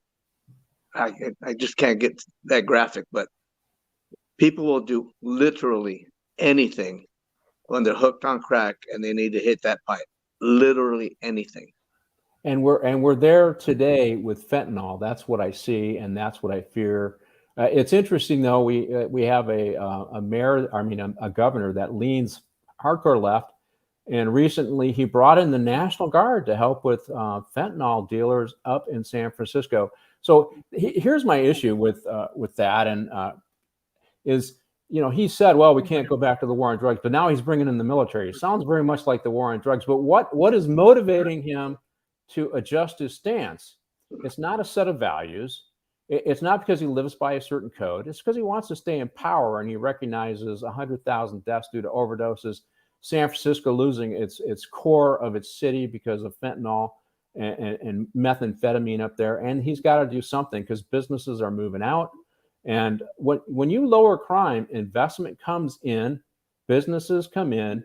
I just can't get that graphic, but people will do literally anything when they're hooked on crack and they need to hit that pipe. Literally anything. And we're there today with fentanyl. That's what I see, and that's what I fear. It's interesting, though. We have a governor that leans hardcore left, and recently he brought in the National Guard to help with fentanyl dealers up in San Francisco. So here's my issue with that, and he said, well, we can't go back to the war on drugs, but now he's bringing in the military. It sounds very much like the war on drugs. But what is motivating him to adjust his stance? It's not a set of values. It's not because he lives by a certain code. It's because he wants to stay in power, and he recognizes 100,000 deaths due to overdoses, San Francisco losing its core of its city because of fentanyl and methamphetamine up there. And he's got to do something because businesses are moving out. And when you lower crime, investment comes in, businesses come in,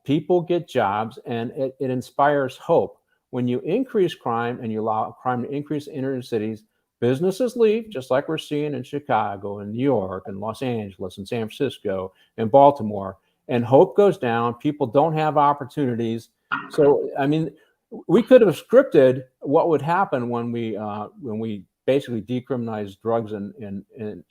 people get jobs, and it inspires hope. When you increase crime and you allow crime to increase in inner cities, businesses leave, just like we're seeing in Chicago and New York and Los Angeles and San Francisco and Baltimore, and hope goes down. People don't have opportunities. So, we could have scripted what would happen when we basically decriminalized drugs in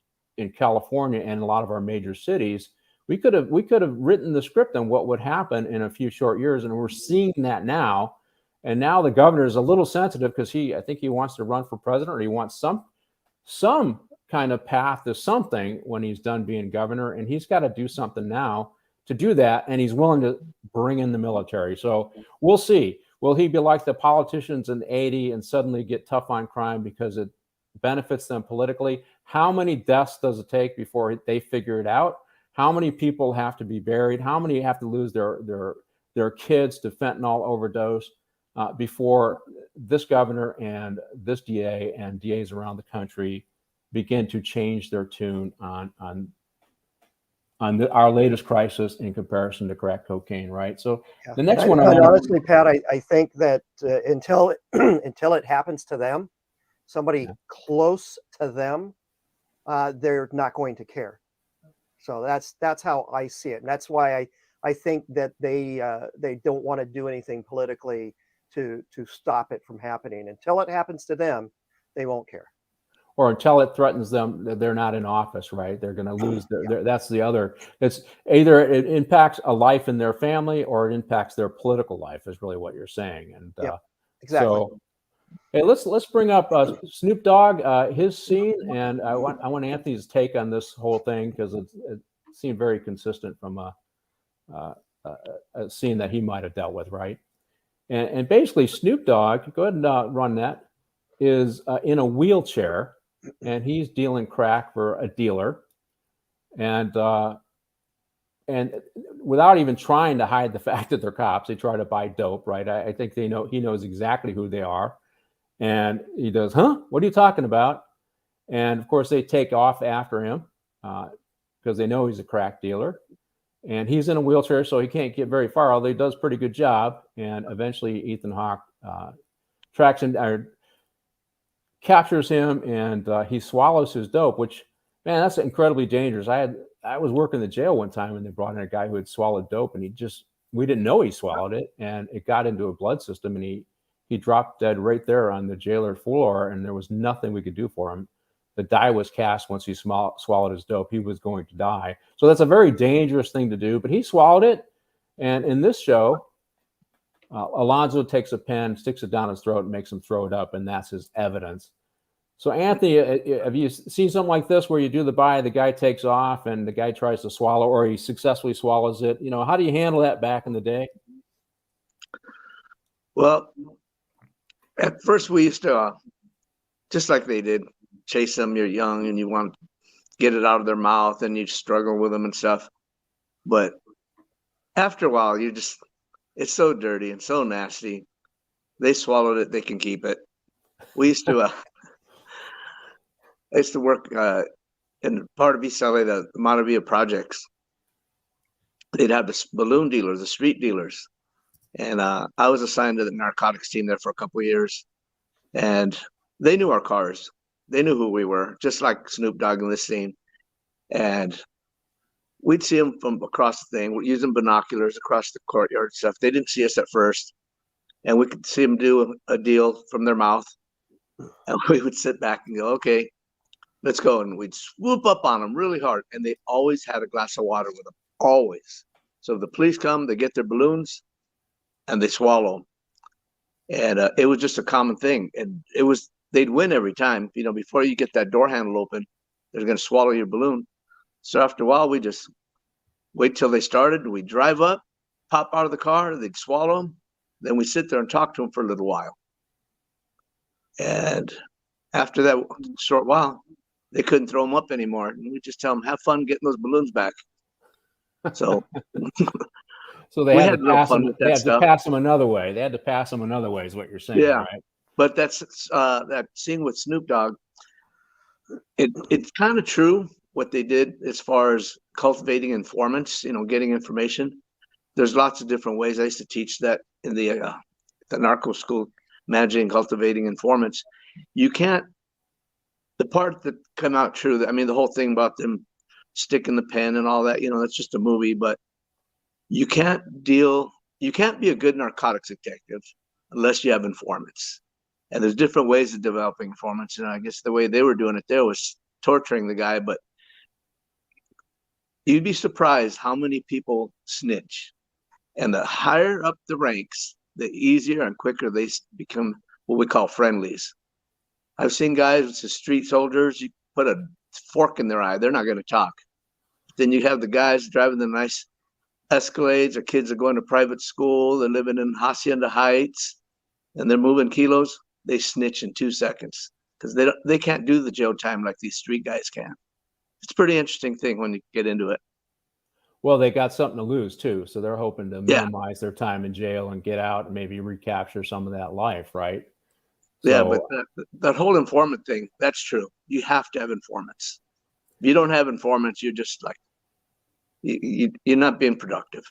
California and a lot of our major cities. We could have written the script on what would happen in a few short years, and we're seeing that now. And now the governor is a little sensitive because I think he wants to run for president, or he wants some kind of path to something when he's done being governor. And he's got to do something now to do that. And he's willing to bring in the military. So we'll see. Will he be like the politicians in the 80s and suddenly get tough on crime because it benefits them politically? How many deaths does it take before they figure it out? How many people have to be buried? How many have to lose their kids to fentanyl overdose? Before this governor and this DA and DAs around the country begin to change their tune on on our latest crisis in comparison to crack cocaine, right? So Yeah. the next And one, honestly, Pat, I think that until until it happens to them, somebody close to them, they're not going to care. So that's how I see it, and that's why I think that they don't want to do anything politically to stop it from happening. Until it happens to them, they won't care. or until it threatens them that they're not in office, right? They're going to lose their, that's the other. It's either it impacts a life in their family or it impacts their political life, is really what you're saying. And exactly. So, hey, let's bring up Snoop Dogg, his scene, and I want Anthony's take on this whole thing because it seemed very consistent from a scene that he might have dealt with, right? And basically, Snoop Dogg, go ahead and run that, is in a wheelchair, and he's dealing crack for a dealer, and without even trying to hide the fact that they're cops, they try to buy dope, right? I think he knows exactly who they are, and he does, huh? What are you talking about? And of course, they take off after him because they know he's a crack dealer, and he's in a wheelchair, so he can't get very far. Although he does a pretty good job, and eventually Ethan Hawke tracks him or captures him, and he swallows his dope, which, man, that's incredibly dangerous. I was working the jail one time, and they brought in a guy who had swallowed dope, and we didn't know he swallowed it, and it got into a blood system, and he dropped dead right there on the jailer floor, and there was nothing we could do for him. The die was cast once he swallowed his dope. He was going to die. So that's a very dangerous thing to do, but he swallowed it. And in this show, Alonzo takes a pen, sticks it down his throat, and makes him throw it up, and that's his evidence. So, Anthony, have you seen something like this where you do the buy, the guy takes off, and the guy tries to swallow, or he successfully swallows it? How do you handle that back in the day? Well, at first we used to, just like they did, chase them. You're young and you want to get it out of their mouth, and you struggle with them and stuff. But after a while, it's so dirty and so nasty. They swallowed it. They can keep it. We used to, I used to work in part of East LA, the Montevilla projects. They'd have the balloon dealers, the street dealers. And I was assigned to the narcotics team there for a couple of years. And they knew our cars. They knew who we were, just like Snoop Dogg in this scene. And we'd see them from across the thing. We're using binoculars across the courtyard and stuff. They didn't see us at first. And we could see them do a deal from their mouth. And we would sit back and go, okay, let's go. And we'd swoop up on them really hard. And they always had a glass of water with them, always. So if the police come, they get their balloons and they swallow them. And it was just a common thing. And they'd win every time. Before you get that door handle open, they're going to swallow your balloon. So after a while, we just wait till they started. We'd drive up, pop out of the car, they'd swallow them. Then we sit there and talk to them for a little while. And after that short while, they couldn't throw them up anymore. And we just tell them, have fun getting those balloons back. So so they had to pass them another way. They had to pass them another way is what you're saying, yeah. Right? But that's that scene with Snoop Dogg. It's kind of true what they did as far as cultivating informants, getting information. There's lots of different ways. I used to teach that in the narco school, managing and cultivating informants. You can't, the part that came out true, the whole thing about them sticking the pen and all that, that's just a movie, but you can't be a good narcotics detective unless you have informants. And there's different ways of developing informants. I guess the way they were doing it there was torturing the guy, but you'd be surprised how many people snitch. And the higher up the ranks, the easier and quicker they become what we call friendlies. I've seen guys with the street soldiers, you put a fork in their eye, they're not going to talk. Then you have the guys driving the nice Escalades, or kids are going to private school, they're living in Hacienda Heights, and they're moving kilos. They snitch in 2 seconds because they can't do the jail time like these street guys can. It's a pretty interesting thing when you get into it. Well, they got something to lose too, so they're hoping to minimize their time in jail and get out and maybe recapture some of that life, right? Yeah, but that whole informant thing, that's true. You have to have informants. If you don't have informants, you're just like you're not being productive.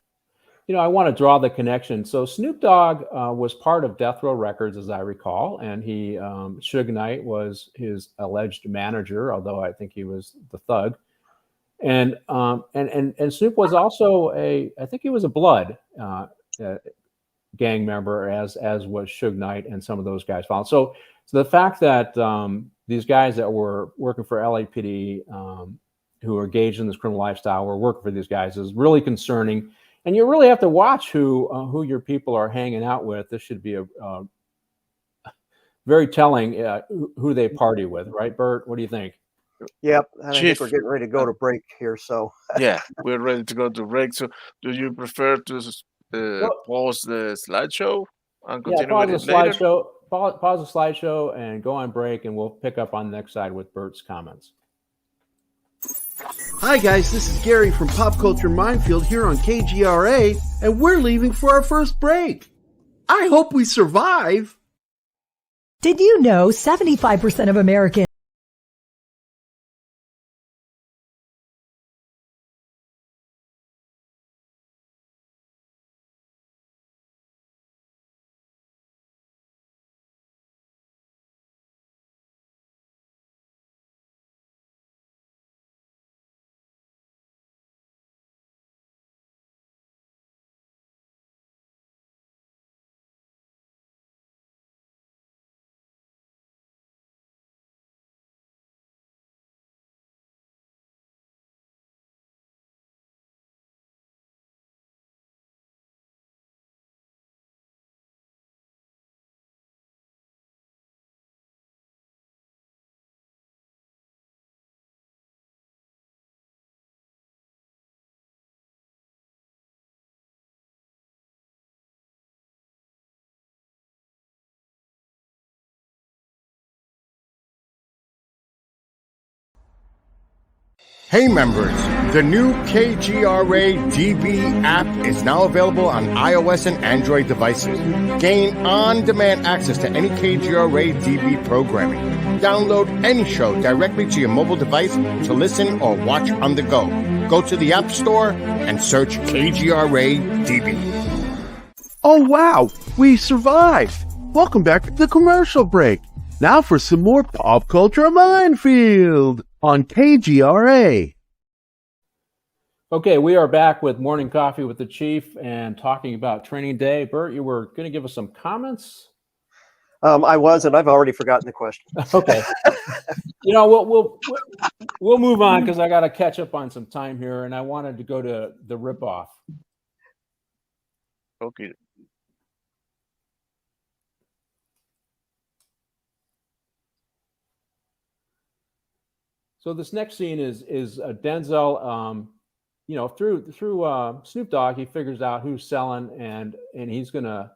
I want to draw the connection. So Snoop Dogg was part of Death Row Records, as I recall, and Suge Knight was his alleged manager, although I think he was the thug. And Snoop was also I think he was a Blood gang member, as was Suge Knight and some of those guys followed. So the fact that these guys that were working for LAPD, who were engaged in this criminal lifestyle, were working for these guys is really concerning. And you really have to watch who your people are hanging out with. This should be a very telling who they party with, right, Bert? What do you think? Yep, and I think Chief, we're getting ready to go to break here. So yeah, we're ready to go to break. So, do you prefer to pause the slideshow and continue pause with the it later? slideshow. Pause the slideshow and go on break, and we'll pick up on the next side with Bert's comments. Hi guys, this is Gary from Pop Culture Minefield here on KGRA, and we're leaving for our first break. I hope we survive. Did you know 75% of Americans Hey members, the new KGRA DB app is now available on iOS and Android devices. Gain on-demand access to any KGRA DB programming. Download any show directly to your mobile device to listen or watch on the go. Go to the App Store and search KGRA DB. Oh wow, we survived. Welcome back to the commercial break. Now for some more Pop Culture Minefield on KGRA. Okay, we are back with Morning Coffee with the Chief and talking about Training Day. Bert, you were going to give us some comments? I was, and I've already forgotten the question. Okay. We'll move on because I got to catch up on some time here, and I wanted to go to the ripoff. Okay. So this next scene is Denzel. Through Snoop Dogg, he figures out who's selling, and he's gonna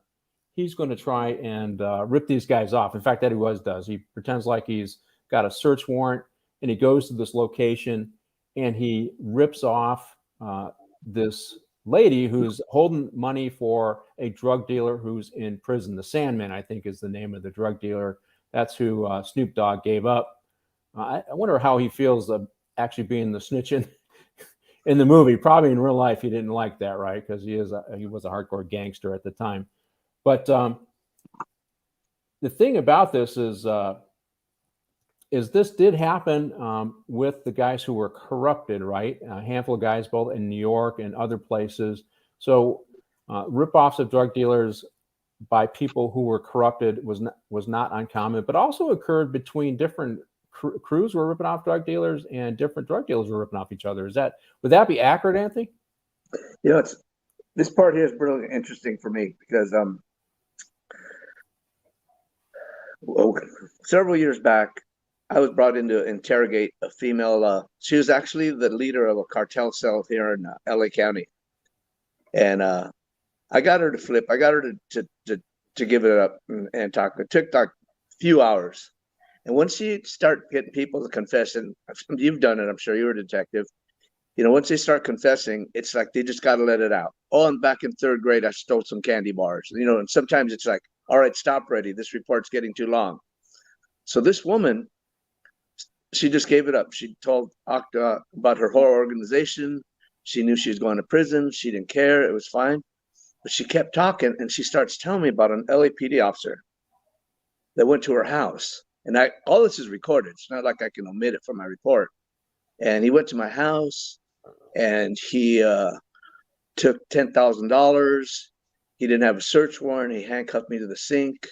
try and rip these guys off. In fact, Eddie Was does. He pretends like he's got a search warrant, and he goes to this location, and he rips off this lady who's holding money for a drug dealer who's in prison. The Sandman, I think, is the name of the drug dealer. That's who Snoop Dogg gave up. I wonder how he feels actually being the snitch in the movie. Probably in real life, he didn't like that, right? Because he was a hardcore gangster at the time. But the thing about this is this did happen with the guys who were corrupted, right? A handful of guys, both in New York and other places. So ripoffs of drug dealers by people who were corrupted was not uncommon, but also occurred between different crews were ripping off drug dealers, and different drug dealers were ripping off each other. Would that be accurate, Anthony? This part here is really interesting for me because several years back, I was brought in to interrogate a female. She was actually the leader of a cartel cell here in LA County, and I got her to flip. I got her to give it up and talk. It took like a few hours. And once you start getting people to confess, and you've done it, I'm sure you're a detective, once they start confessing, it's like they just got to let it out. Oh, I'm back in third grade. I stole some candy bars. And sometimes it's like, all right, stop ready. This report's getting too long. So this woman, she just gave it up. She told Okta about her whole organization. She knew she was going to prison. She didn't care. It was fine. But she kept talking, and she starts telling me about an LAPD officer that went to her house. And all this is recorded. It's not like I can omit it from my report. And he went to my house, and he took $10,000. He didn't have a search warrant. He handcuffed me to the sink,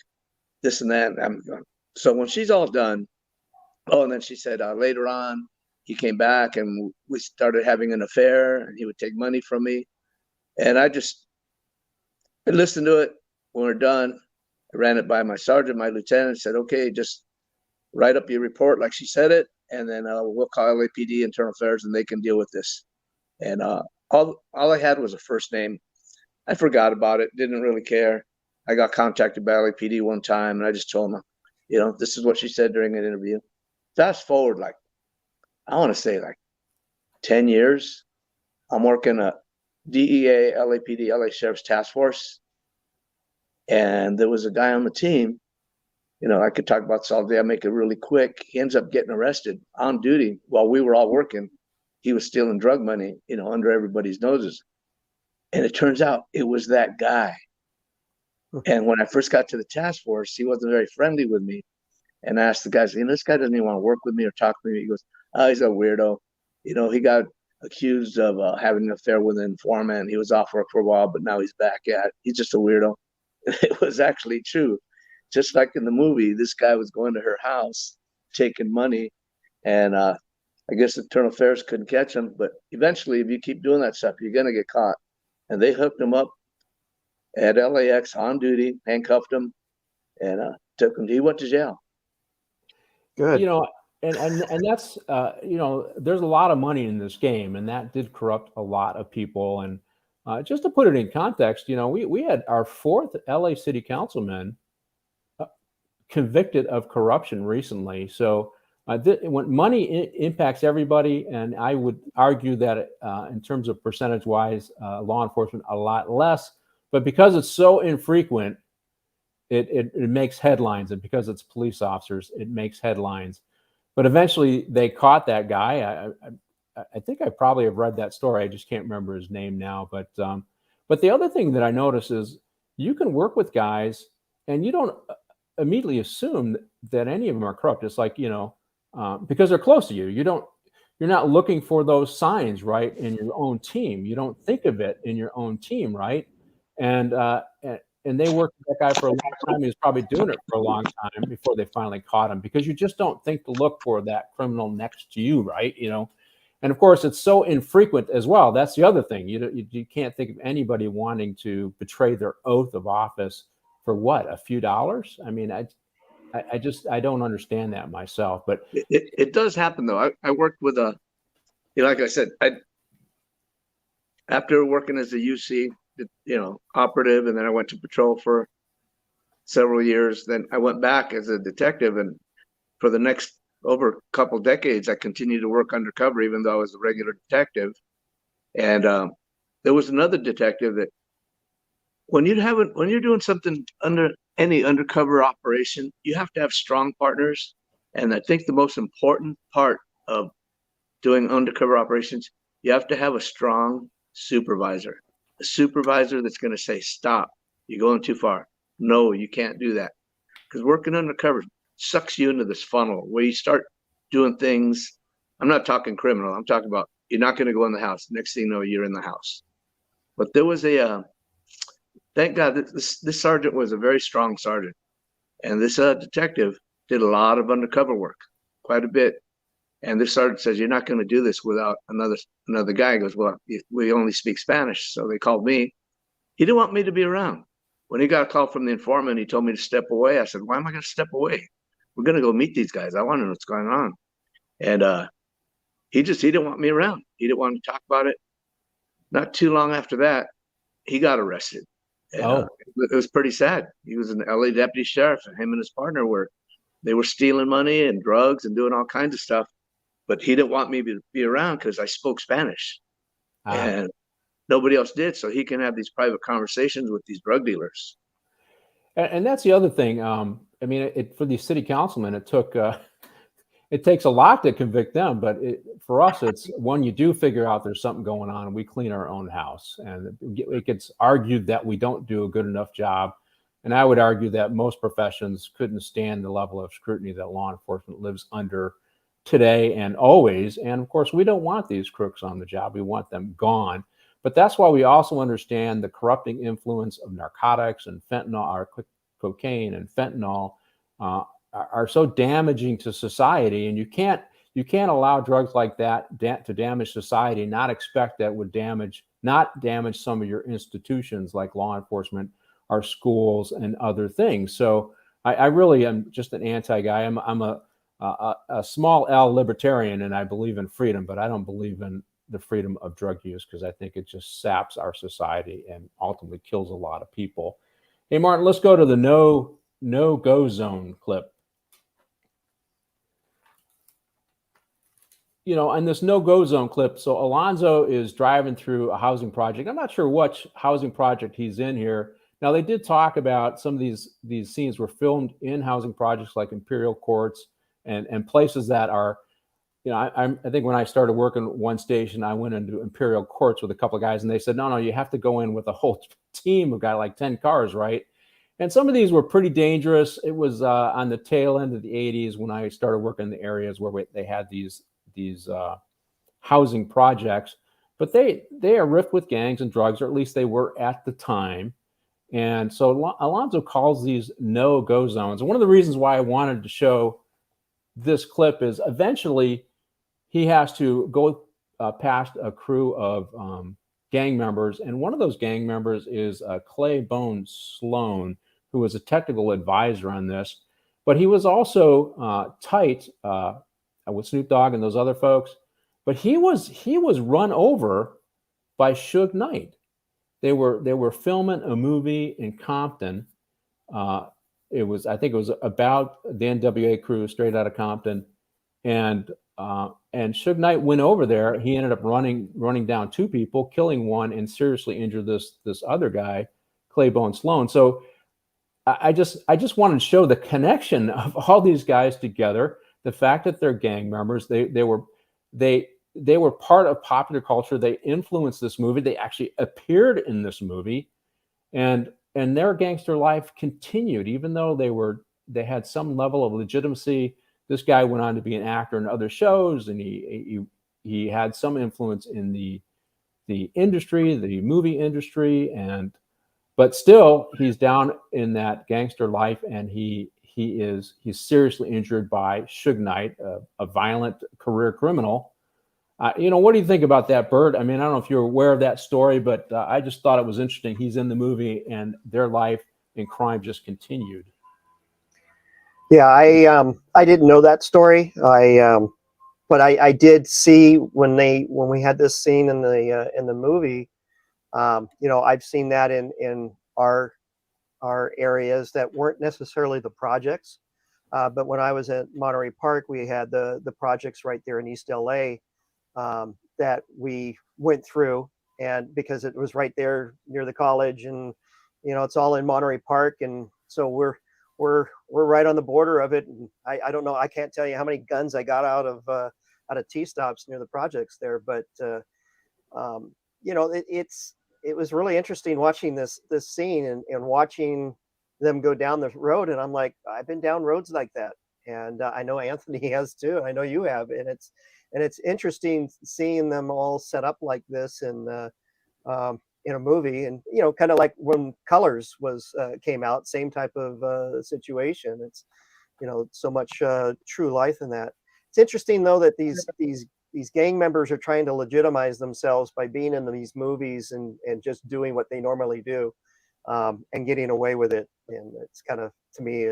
this and that. So when she's all done, and then she said later on, he came back and we started having an affair, and he would take money from me. And I listened to it. When we're done, I ran it by my sergeant, my lieutenant, and said, okay, just write up your report like she said it, and then we'll call LAPD Internal Affairs, and they can deal with this. And all I had was a first name. I forgot about it, didn't really care. I got contacted by LAPD one time, and I just told them, this is what she said during an interview. Fast forward, I want to say 10 years. I'm working a DEA, LAPD, LA Sheriff's Task Force. And there was a guy on the team, I could talk about this all day. I'll make it really quick. He ends up getting arrested on duty while we were all working. He was stealing drug money, under everybody's noses. And it turns out it was that guy. And when I first got to the task force, he wasn't very friendly with me. And I asked the guys, this guy doesn't even want to work with me or talk with me. He goes, he's a weirdo. He got accused of having an affair with an informant. He was off work for a while, but now he's back at. He's just a weirdo. It was actually true. Just like in the movie, this guy was going to her house, taking money, and I guess Internal Affairs couldn't catch him. But eventually, if you keep doing that stuff, you're going to get caught. And they hooked him up at LAX on duty, handcuffed him, and took him. He went to jail. Good. And that's there's a lot of money in this game, and that did corrupt a lot of people. And just to put it in context, we had our 4th LA City Councilman convicted of corruption recently. So when money impacts everybody, and I would argue that in terms of percentage-wise, law enforcement a lot less. But because it's so infrequent, it makes headlines, and because it's police officers, it makes headlines. But eventually, they caught that guy. I think I probably have read that story. I just can't remember his name now. But the other thing that I notice is you can work with guys, and you don't immediately assume that any of them are corrupt. It's like because they're close to you. You're not looking for those signs, right, in your own team. You don't think of it in your own team, right? And they worked with that guy for a long time. He was probably doing it for a long time before they finally caught him, because you just don't think to look for that criminal next to you, right? And of course, it's so infrequent as well. That's the other thing. You can't think of anybody wanting to betray their oath of office for what, a few dollars? I mean, I don't understand that myself. But it does happen though. I worked with like I said, after working as a UC, operative, and then I went to patrol for several years. Then I went back as a detective, and for the next over a couple decades, I continued to work undercover, even though I was a regular detective. And there was another detective that when you're doing something under any undercover operation, you have to have strong partners. And I think the most important part of doing undercover operations, you have to have a strong supervisor. A supervisor that's going to say, stop, you're going too far. No, you can't do that. Because working undercover sucks you into this funnel where you start doing things. I'm not talking criminal. I'm talking about you're not going to go in the house. Next thing you know, you're in the house. But there was thank God, this sergeant was a very strong sergeant. And this detective did a lot of undercover work, quite a bit. And this sergeant says, you're not going to do this without another guy. He goes, well, we only speak Spanish. So they called me. He didn't want me to be around. When he got a call from the informant, he told me to step away. I said, why am I going to step away? We're going to go meet these guys. I want to know what's going on. And he didn't want me around. He didn't want to talk about it. Not too long after that, he got arrested. And, it was pretty sad. He was an LA deputy sheriff, and him and his partner were stealing money and drugs and doing all kinds of stuff. But he didn't want me to be around because I spoke Spanish, and nobody else did. So he can have these private conversations with these drug dealers. And that's the other thing. I mean, for the city councilman, it took it takes a lot to convict them, but for us, it's when you do figure out there's something going on, we clean our own house, and it gets argued that we don't do a good enough job. And I would argue that most professions couldn't stand the level of scrutiny that law enforcement lives under today and always. And of course, we don't want these crooks on the job. We want them gone. But that's why we also understand the corrupting influence of narcotics and fentanyl, or cocaine and fentanyl, are so damaging to society. And you can't allow drugs like that to damage society, not expect that would not damage some of your institutions like law enforcement, our schools, and other things. So I really am just an anti-guy. I'm a small L libertarian, and I believe in freedom, but I don't believe in the freedom of drug use, because I think it just saps our society and ultimately kills a lot of people. Hey, Martin, let's go to the no-go zone clip. You know, in this no-go zone clip, so Alonzo is driving through a housing project. I'm not sure what housing project he's in here. Now, they did talk about some of these scenes were filmed in housing projects like Imperial Courts and places that are, you know, I think when I started working at one station, I went into Imperial Courts with a couple of guys, and they said, no, you have to go in with a whole team of got like 10 cars, right? And some of these were pretty dangerous. It was on the tail end of the 80s when I started working in the areas where they had these housing projects, but they are rife with gangs and drugs, or at least they were at the time. And so Alonzo calls these no-go zones. And one of the reasons why I wanted to show this clip is eventually he has to go past a crew of gang members. And one of those gang members is Clay Bone Sloan, who was a technical advisor on this. But he was also tight with Snoop Dogg and those other folks. But he was run over by Suge Knight. They were filming a movie in Compton. I think it was about the NWA crew straight out of Compton, and Suge Knight went over there. He ended up running down two people, killing one, and seriously injured this other guy, Claybone Sloan. So I just wanted to show the connection of all these guys together. The fact that they're gang members, they were part of popular culture. They influenced this movie. They actually appeared in this movie, and their gangster life continued, even though they had some level of legitimacy. This guy went on to be an actor in other shows, and he had some influence in the industry, the movie industry, but still he's down in that gangster life, and he's seriously injured by Suge Knight, a violent career criminal. What do you think about that, Bert? I mean, I don't know if you're aware of that story, but I just thought it was interesting. He's in the movie, and their life in crime just continued. Yeah, I didn't know that story. But I did see when we had this scene in the movie. I've seen that in our areas that weren't necessarily the projects, but when I was at Monterey Park, we had the projects right there in East LA. That we went through, and because it was right there near the college, and it's all in Monterey Park, and so we're right on the border of it. And I don't know, I can't tell you how many guns I got out of T-stops near the projects there, but it was really interesting watching this scene and watching them go down the road, and I'm like, I've been down roads like that, and I know Anthony has too. I know you have, and it's interesting seeing them all set up like this in a movie, and kind of like when Colors came out, same type of situation. It's so much true life in that. It's interesting though that these gang members are trying to legitimize themselves by being in these movies and just doing what they normally do, and getting away with it. And it's kind of, to me,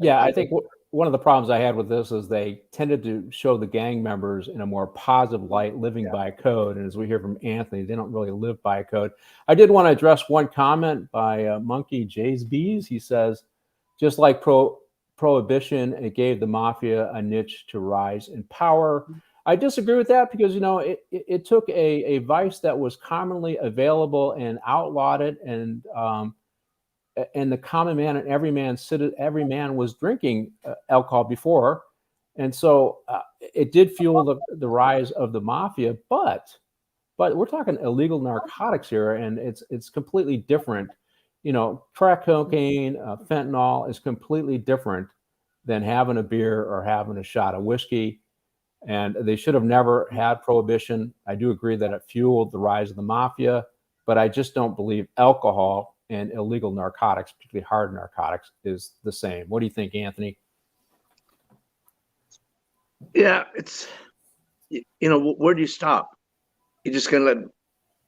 I think one of the problems I had with this is they tended to show the gang members in a more positive light, living by a code. And as we hear from Anthony, they don't really live by a code. I did want to address one comment by Monkey J's Bees. He says, just like prohibition, it gave the mafia a niche to rise in power. I disagree with that, because it took a vice that was commonly available and outlawed it, and the common man and every man was drinking alcohol before, And so it did fuel the rise of the mafia, but we're talking illegal narcotics here, and it's completely different. You know, crack cocaine, fentanyl is completely different than having a beer or having a shot of whiskey. And they should have never had prohibition. I do agree that it fueled the rise of the mafia, but I just don't believe alcohol and illegal narcotics, particularly hard narcotics, is the same. What do you think, Anthony? Yeah, it's, where do you stop? You're just going to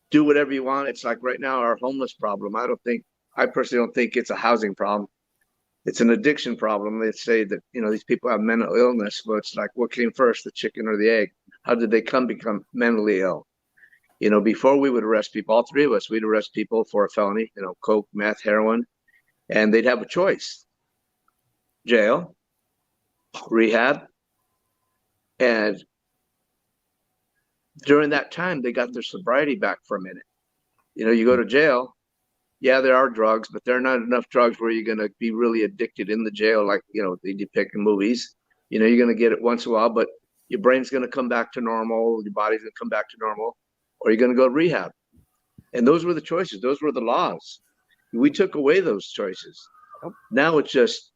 do whatever you want. It's like right now, our homeless problem. I personally don't think it's a housing problem. It's an addiction problem. They say that, these people have mental illness, but it's like, what came first, the chicken or the egg? How did they become mentally ill? Before we would arrest people, all three of us, we'd arrest people for a felony, coke, meth, heroin, and they'd have a choice: jail, rehab. And during that time, they got their sobriety back for a minute. You go to jail, yeah, there are drugs, but there are not enough drugs where you're going to be really addicted in the jail, like, they depict in movies. You're going to get it once in a while, but your brain's going to come back to normal, your body's going to come back to normal, or you're going to go to rehab. And those were the choices. Those were the laws. We took away those choices. Now it's just,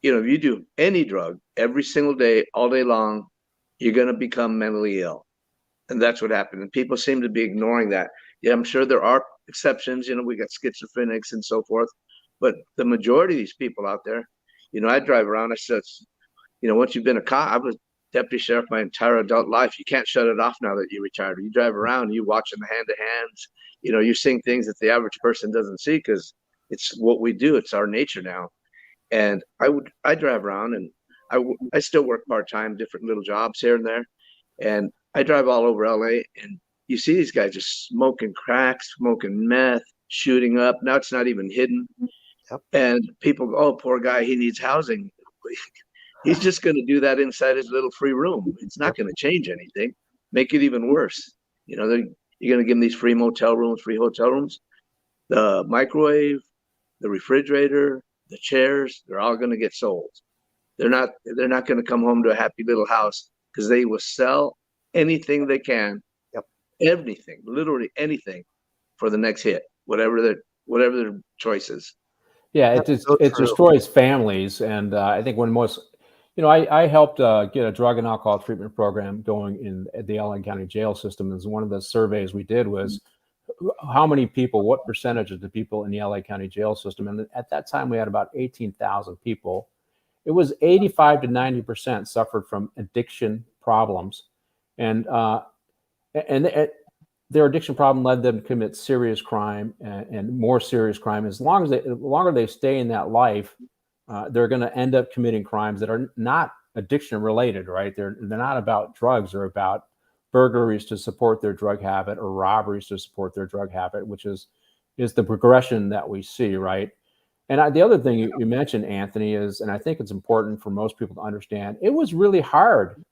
if you do any drug every single day, all day long, you're going to become mentally ill. And that's what happened. And people seem to be ignoring that. Yeah, I'm sure there are exceptions. We got schizophrenics and so forth. But the majority of these people out there, I drive around. I said, once you've been a cop, I was deputy sheriff my entire adult life. You can't shut it off now that you're retired. You drive around, you watching the hand-to-hands. You're seeing things that the average person doesn't see because it's what we do. It's our nature now. And I drive around, and I still work part-time, different little jobs here and there. And I drive all over LA, and you see these guys just smoking crack, smoking meth, shooting up. Now it's not even hidden. Yep. And people go, oh, poor guy, he needs housing. He's just going to do that inside his little free room. It's not going to change anything. Make it even worse. You're going to give them these free motel rooms, free hotel rooms. The microwave, the refrigerator, the chairs, they're all going to get sold. They're not going to come home to a happy little house, because they will sell anything they can. Yep. Everything, literally anything, for the next hit, whatever their choice is. Yeah, it destroys families. And I think when most, I helped get a drug and alcohol treatment program going in the LA County jail system. And one of the surveys we did was how many people, what percentage of the people in the LA County jail system. And at that time, we had about 18,000 people. It was 85 to 90% suffered from addiction problems. And their addiction problem led them to commit serious crime and more serious crime. The longer they stay in that life, they're going to end up committing crimes that are not addiction related, right? They're not about drugs. They're about burglaries to support their drug habit, or robberies to support their drug habit, which is the progression that we see, right? And the other thing you mentioned, Anthony, is, and I think it's important for most people to understand, it was really hard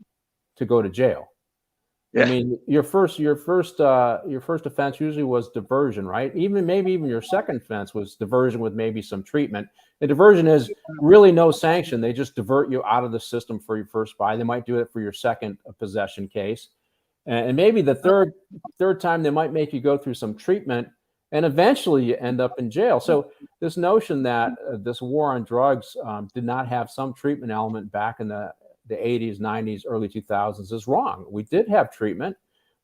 to go to jail. Yeah. I mean, your first offense usually was diversion, right? Maybe even your second offense was diversion with maybe some treatment. The diversion is really no sanction. They just divert you out of the system for your first buy. They might do it for your second possession case. And maybe the third time they might make you go through some treatment, and eventually you end up in jail. So this notion that this war on drugs did not have some treatment element back in the 80s, 90s, early 2000s is wrong. We did have treatment,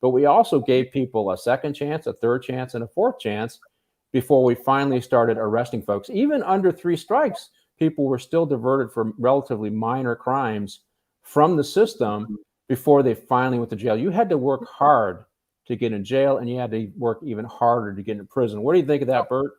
but we also gave people a second chance, a third chance, and a fourth chance before we finally started arresting folks. Even under 3 strikes, people were still diverted from relatively minor crimes from the system before they finally went to jail. You had to work hard to get in jail, and you had to work even harder to get in prison. What do you think of that, Bert?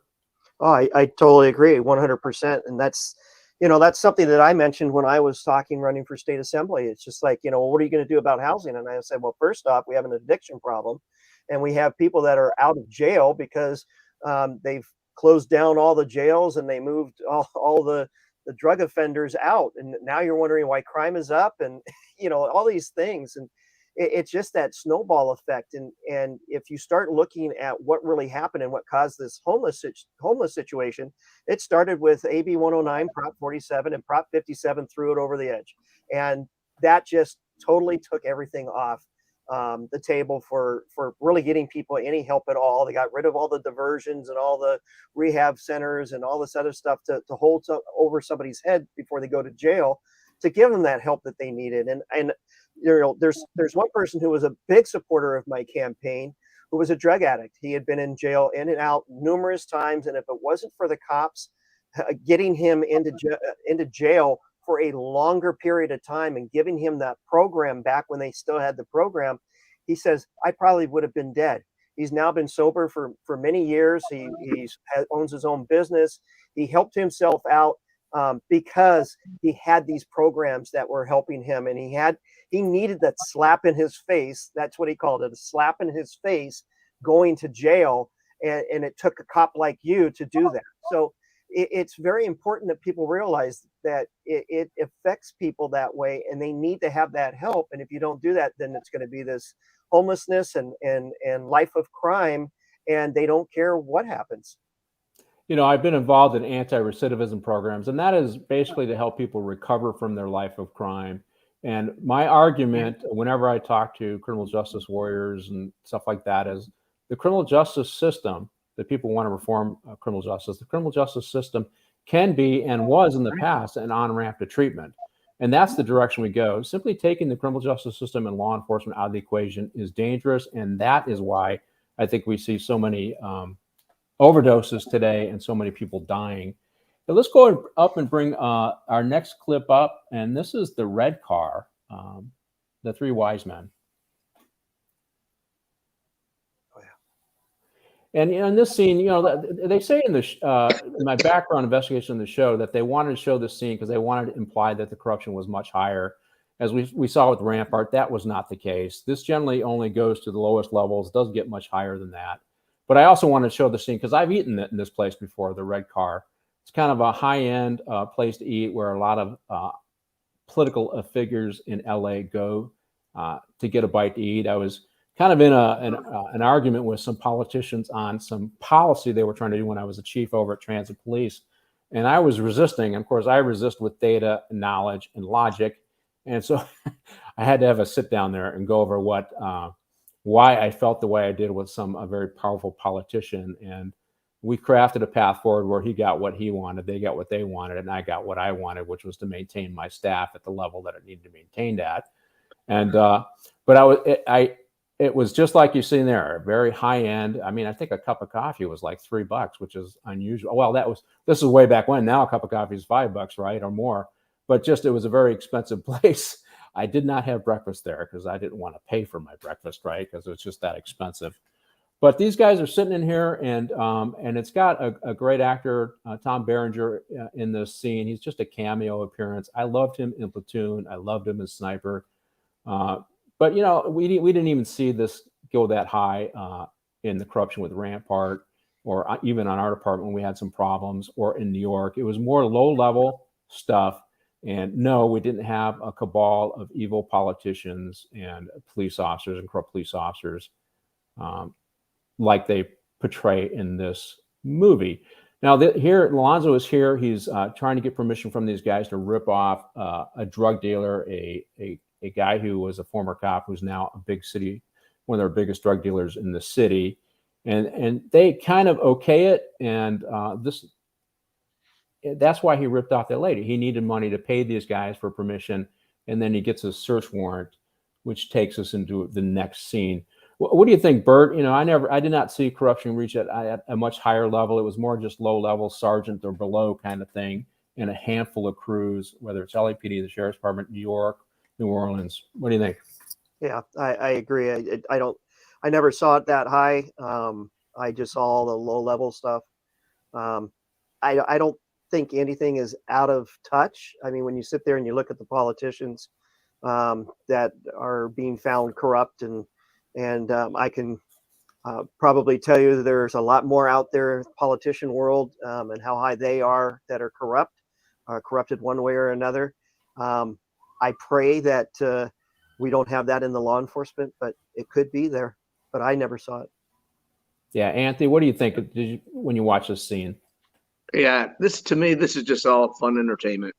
Oh, I totally agree, 100%. And that's something that I mentioned when I was running for state assembly. It's just like, what are you going to do about housing? And I said, well, first off, we have an addiction problem, and we have people that are out of jail because they've closed down all the jails, and they moved all the drug offenders out. And now you're wondering why crime is up, and, all these things. And it's just that snowball effect. And if you start looking at what really happened and what caused this homeless situation, it started with AB 109, Prop 47, and Prop 57 threw it over the edge. And that just totally took everything off the table for really getting people any help at all. They got rid of all the diversions and all the rehab centers and all this other stuff to hold over somebody's head before they go to jail, to give them that help that they needed. And there's one person who was a big supporter of my campaign, who was a drug addict. He had been in jail in and out numerous times, and if it wasn't for the cops getting him into jail for a longer period of time and giving him that program back when they still had the program, he says, I probably would have been dead. He's now been sober for many years. He owns his own business. He helped himself out because he had these programs that were helping him, and he needed that slap in his face. That's what he called it, a slap in his face going to jail. And it took a cop like you to do that. So it's very important that people realize that it affects people that way, and they need to have that help. And if you don't do that, then it's going to be this homelessness and life of crime, and they don't care what happens. I've been involved in anti-recidivism programs, and that is basically to help people recover from their life of crime. And my argument, whenever I talk to criminal justice warriors and stuff like that, is the criminal justice system, that people want to reform criminal justice. The criminal justice system can be and was in the past an on-ramp to treatment. And that's the direction we go. Simply taking the criminal justice system and law enforcement out of the equation is dangerous. And that is why I think we see so many overdoses today and so many people dying. But let's go up and bring our next clip up. And this is the red car, the three wise men. And in this scene, they say in my background investigation in the show that they wanted to show this scene because they wanted to imply that the corruption was much higher. As we saw with Rampart, that was not the case. This generally only goes to the lowest levels, doesn't get much higher than that. But I also wanted to show the scene because I've eaten it in this place before, the Red Car. It's kind of a high-end place to eat where a lot of political figures in LA go to get a bite to eat. I was kind of in an argument with some politicians on some policy they were trying to do when I was a chief over at Transit Police. And I was resisting. And of course, I resist with data and knowledge and logic. And so I had to have a sit down there and go over why I felt the way I did with a very powerful politician. And we crafted a path forward where he got what he wanted, they got what they wanted, and I got what I wanted, which was to maintain my staff at the level that it needed to be maintained at. And but it was just like you've seen there, very high end. I mean, I think a cup of coffee was like $3, which is unusual. Well, this is way back when. Now a cup of coffee is $5, right, or more. But it was a very expensive place. I did not have breakfast there because I didn't want to pay for my breakfast, right? Because it was just that expensive. But these guys are sitting in here, and it's got a great actor, Tom Berenger, in this scene. He's just a cameo appearance. I loved him in Platoon. I loved him as Sniper. But, we didn't even see this go that high in the corruption with Rampart, or even on our department when we had some problems, or in New York. It was more low-level stuff. And no, we didn't have a cabal of evil politicians and police officers and corrupt police officers like they portray in this movie. Now, here, Alonzo is here. He's trying to get permission from these guys to rip off a drug dealer, a guy who was a former cop who's now a big city, one of their biggest drug dealers in the city. And they kind of okay it. And that's why he ripped off that lady. He needed money to pay these guys for permission. And then he gets a search warrant, which takes us into the next scene. What do you think, Bert? I did not see corruption reach at a much higher level. It was more just low level, sergeant or below kind of thing, in a handful of crews, whether it's LAPD, the Sheriff's Department, New York, New Orleans. What do you think? Yeah, I agree. I never saw it that high. I just saw all the low level stuff. I don't think anything is out of touch. I mean, when you sit there and you look at the politicians that are being found corrupt, and I can probably tell you that there's a lot more out there in the politician world, and how high they are that are corrupted one way or another. I pray that we don't have that in the law enforcement, but it could be there. But I never saw it. Yeah, Anthony, what do you think when you watch this scene? Yeah, to me, this is just all fun entertainment.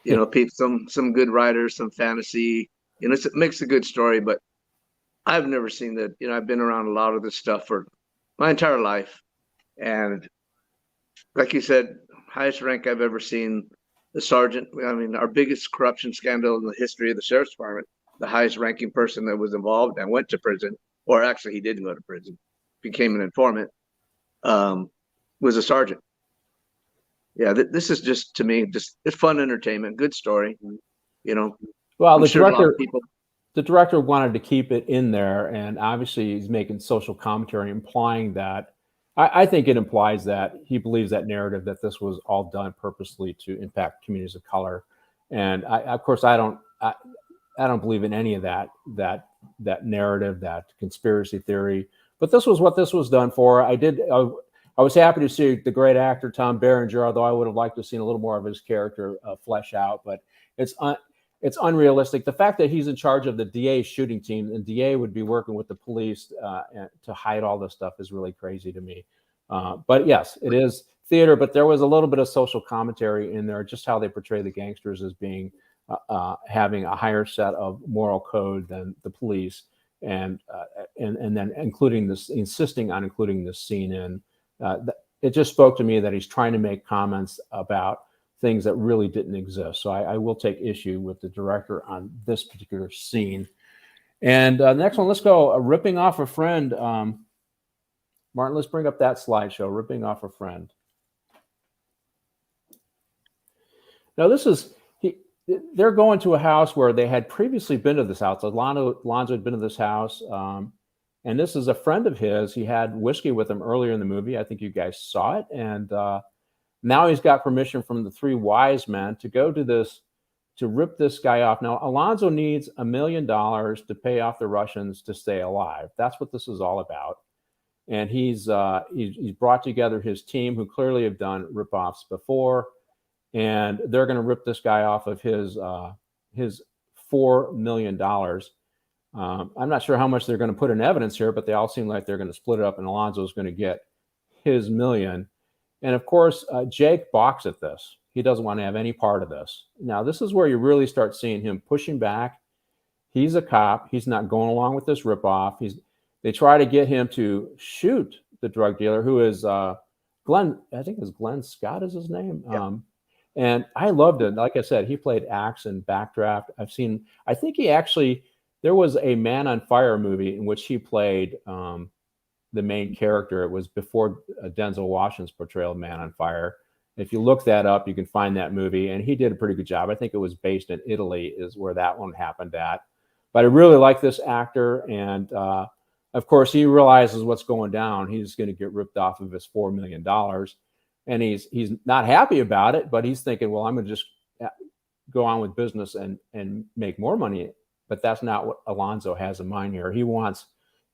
you know, some good writers, some fantasy. You know, it makes a good story, but I've never seen that. You know, I've been around a lot of this stuff for my entire life, and like you said, highest rank I've ever seen. The sergeant. I mean, our biggest corruption scandal in the history of the sheriff's department. The highest ranking person that was involved and went to prison, or actually he didn't go to prison, became an informant, was a sergeant. Yeah, this is just, to me, just it's fun entertainment, good story. You know, well, the director wanted to keep it in there, and obviously he's making social commentary, implying that. I think it implies that he believes that narrative, that this was all done purposely to impact communities of color, and of course, I don't believe in any of that narrative, that conspiracy theory. But this was what this was done for. I was happy to see the great actor Tom Berenger, although I would have liked to have seen a little more of his character flesh out. But it's unrealistic. The fact that he's in charge of the DA's shooting team, and DA would be working with the police to hide all this stuff, is really crazy to me. But yes, it is theater, but there was a little bit of social commentary in there, just how they portray the gangsters as being having a higher set of moral code than the police, and then insisting on including this scene in. It just spoke to me that he's trying to make comments about things that really didn't exist. So I will take issue with the director on this particular scene. And next one, let's go ripping off a friend. Martin, let's bring up that slideshow, ripping off a friend. Now they're going to a house where they had previously been to this house. Alonzo had been to this house. And this is a friend of his. He had whiskey with him earlier in the movie. I think you guys saw it. And now he's got permission from the three wise men to go to this, to rip this guy off. Now, Alonzo needs $1 million to pay off the Russians to stay alive. That's what this is all about. And he's brought together his team, who clearly have done rip-offs before. And they're going to rip this guy off of his $4 million. I'm not sure how much they're going to put in evidence here, but they all seem like they're going to split it up, and Alonzo's going to get his $1 million. And of course, Jake balks at this. He doesn't want to have any part of this. Now, this is where you really start seeing him pushing back. He's a cop. He's not going along with this ripoff. They try to get him to shoot the drug dealer, who is Glenn. I think it's Glenn Scott is his name. Yeah. And I loved it. Like I said, he played Axe in Backdraft. I think he actually. There was a Man on Fire movie in which he played the main character. It was before Denzel Washington's portrayal of Man on Fire. If you look that up, you can find that movie, and he did a pretty good job. I think it was based in Italy is where that one happened at. But I really like this actor, and of course, he realizes what's going down. He's going to get ripped off of his $4 million, and he's not happy about it, but he's thinking, well, I'm going to just go on with business and make more money. But that's not what Alonzo has in mind here. He wants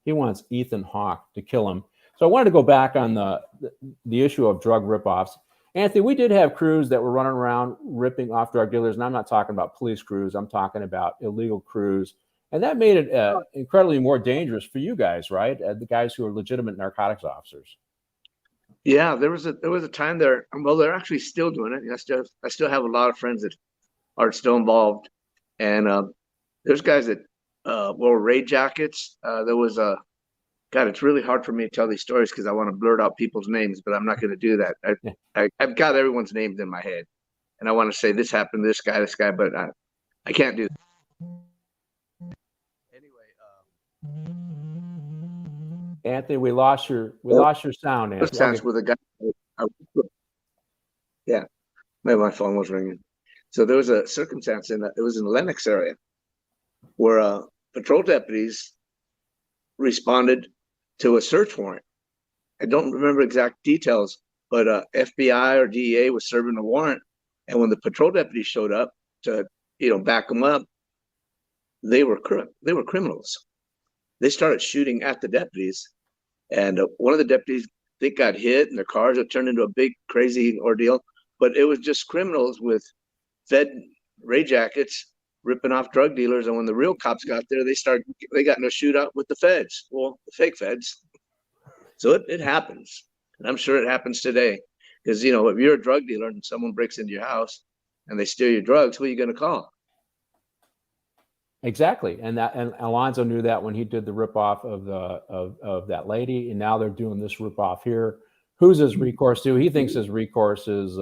Ethan Hawke to kill him. So I wanted to go back on the issue of drug ripoffs. Anthony, we did have crews that were running around ripping off drug dealers, and I'm not talking about police crews. I'm talking about illegal crews, and that made it incredibly more dangerous for you guys, right? The guys who are legitimate narcotics officers. Yeah, there was a time there. Well, they're actually still doing it. I still have a lot of friends that are still involved, and there's guys that wore raid jackets. There was God, it's really hard for me to tell these stories because I want to blurt out people's names, but I'm not going to do that. I've got everyone's names in my head, and I want to say this happened, this guy, but I can't do that. Anyway, Anthony, we lost your sound. Anthony. With a guy. Yeah, maybe my phone was ringing. So there was a circumstance it was in the Lenox area, where patrol deputies responded to a search warrant. I don't remember exact details, but FBI or DEA was serving a warrant, and when the patrol deputies showed up to back them up, they were criminals. They started shooting at the deputies, and one of the deputies got hit, and their cars had turned into a big crazy ordeal. But it was just criminals with Fed raid jackets ripping off drug dealers, and when the real cops got there, they got in a shootout with the feds, well, the fake feds. So it happens, and I'm sure it happens today, because if you're a drug dealer and someone breaks into your house, and they steal your drugs, who are you going to call? Exactly, and Alonzo knew that when he did the ripoff of that lady, and now they're doing this ripoff here. Who's his recourse to? He thinks his recourse is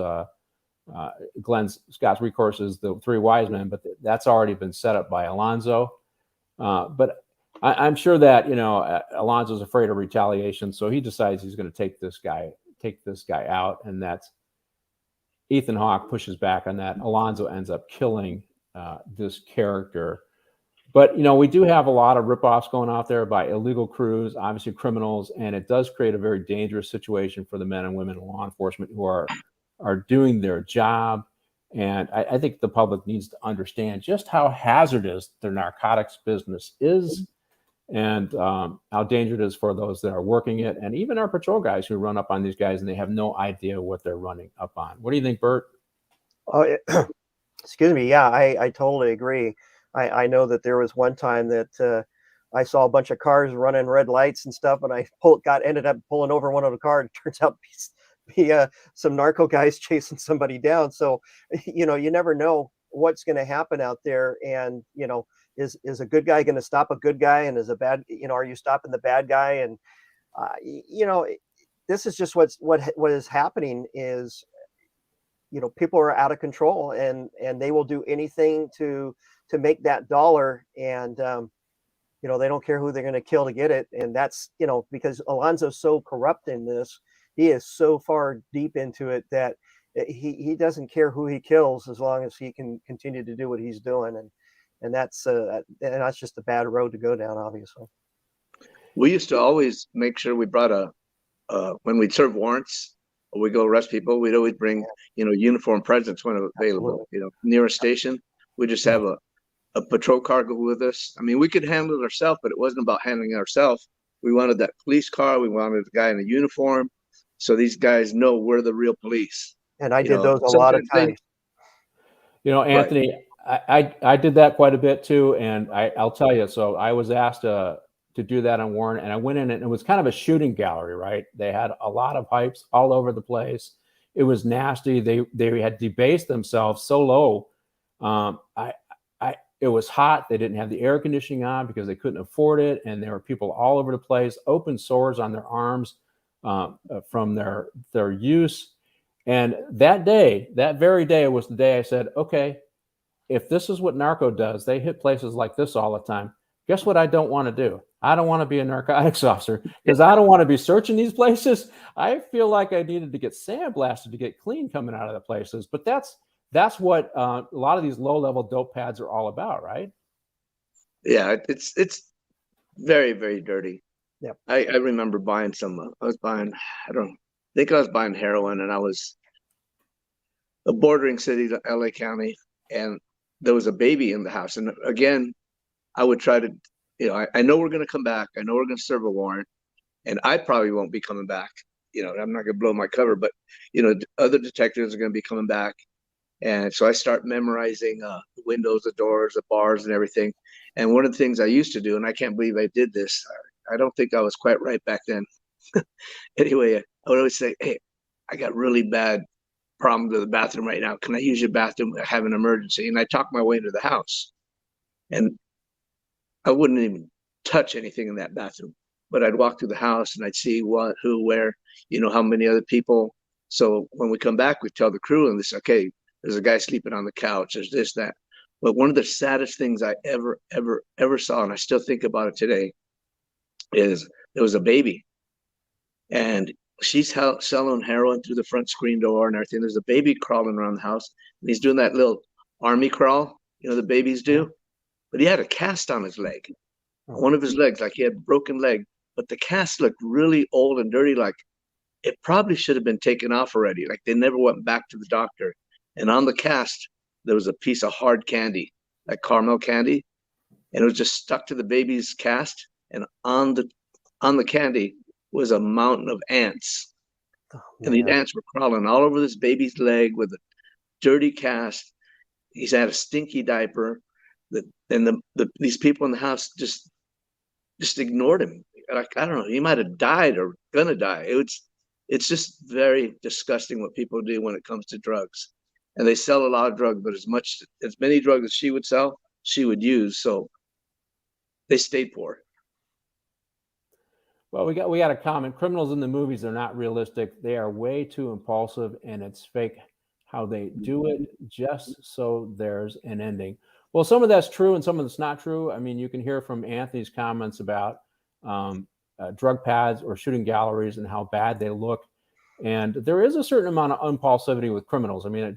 Glenn Scott's recourse is the Three Wise Men, but that's already been set up by Alonzo. But I'm sure that Alonzo's afraid of retaliation, so he decides he's going to take this guy out, and that's Ethan Hawke pushes back on that. Alonzo ends up killing this character. But, we do have a lot of ripoffs going out there by illegal crews, obviously criminals, and it does create a very dangerous situation for the men and women in law enforcement who are doing their job. And I think the public needs to understand just how hazardous the narcotics business is and how dangerous it is for those that are working it. And even our patrol guys who run up on these guys and they have no idea what they're running up on. What do you think, Bert? Oh, excuse me. Yeah, I totally agree. I know that there was one time that I saw a bunch of cars running red lights and stuff, and I ended up pulling over one of the cars. It turns out to be some narco guys chasing somebody down. So, you never know what's going to happen out there. And, is a good guy going to stop a good guy? And is a bad, are you stopping the bad guy? And, this is just what is happening is, people are out of control and they will do anything to make that dollar. And, they don't care who they're going to kill to get it. And that's, because Alonzo's so corrupt in this, he is so far deep into it that he doesn't care who he kills as long as he can continue to do what he's doing. And that's just a bad road to go down, obviously. We used to always make sure we brought when we'd serve warrants or we go arrest people, we'd always bring, uniform presence when available. Absolutely. Near a station, we just have a patrol car go with us. I mean, we could handle it ourselves, but it wasn't about handling it ourselves. We wanted that police car. We wanted a guy in a uniform. So these guys know we're the real police. And I did those a lot of times. Anthony, right. I did that quite a bit too. And I'll tell you, so I was asked to do that on Warren, and I went in and it was kind of a shooting gallery, right? They had a lot of pipes all over the place. It was nasty. They had debased themselves so low. It was hot. They didn't have the air conditioning on because they couldn't afford it. And there were people all over the place, open sores on their arms from their use. And that very day was the day I said, okay, if this is what narco does, they hit places like this all the time. Guess what I don't want to do? I don't want to be a narcotics officer because I don't want to be searching these places. I feel like I needed to get sandblasted to get clean coming out of the places. But that's what a lot of these low-level dope pads are all about, right? Yeah, it's very, very dirty. Yep. I remember buying I was buying heroin, and I was a bordering city to LA County, and there was a baby in the house. And again, I would try to, I know we're going to come back. I know we're going to serve a warrant, and I probably won't be coming back. I'm not going to blow my cover, but, other detectives are going to be coming back. And so I start memorizing the windows, the doors, the bars, and everything. And one of the things I used to do, and I can't believe I did this, I don't think I was quite right back then. Anyway, I would always say, hey, I got really bad problems with the bathroom right now. Can I use your bathroom? I have an emergency. And I talk my way into the house. And I wouldn't even touch anything in that bathroom. But I'd walk through the house and I'd see what, who, where, how many other people. So when we come back, we tell the crew and they say, okay, there's a guy sleeping on the couch. There's this, that. But one of the saddest things I ever saw, and I still think about it today, is there was a baby. And she's selling heroin through the front screen door and everything. There's a baby crawling around the house. And he's doing that little army crawl, the babies do. But he had a cast on his leg. One of his legs, like he had a broken leg. But the cast looked really old and dirty, like it probably should have been taken off already. Like they never went back to the doctor. And on the cast, there was a piece of hard candy, like caramel candy, and it was just stuck to the baby's cast. And on the candy was a mountain of ants. And these ants were crawling all over this baby's leg with a dirty cast. He's had a stinky diaper. These people in the house just ignored him. Like, I don't know, he might have died or gonna die. It's just very disgusting what people do when it comes to drugs. and they sell a lot of drugs, but as many drugs as she would sell, she would use. So they stayed poor. Well, we got a comment. Criminals in the movies are not realistic. They are way too impulsive, and it's fake how they do it just so there's an ending. Well, some of that's true and some of it's not true. I mean, you can hear from Anthony's comments about drug pads or shooting galleries and how bad they look. And there is a certain amount of impulsivity with criminals. I mean,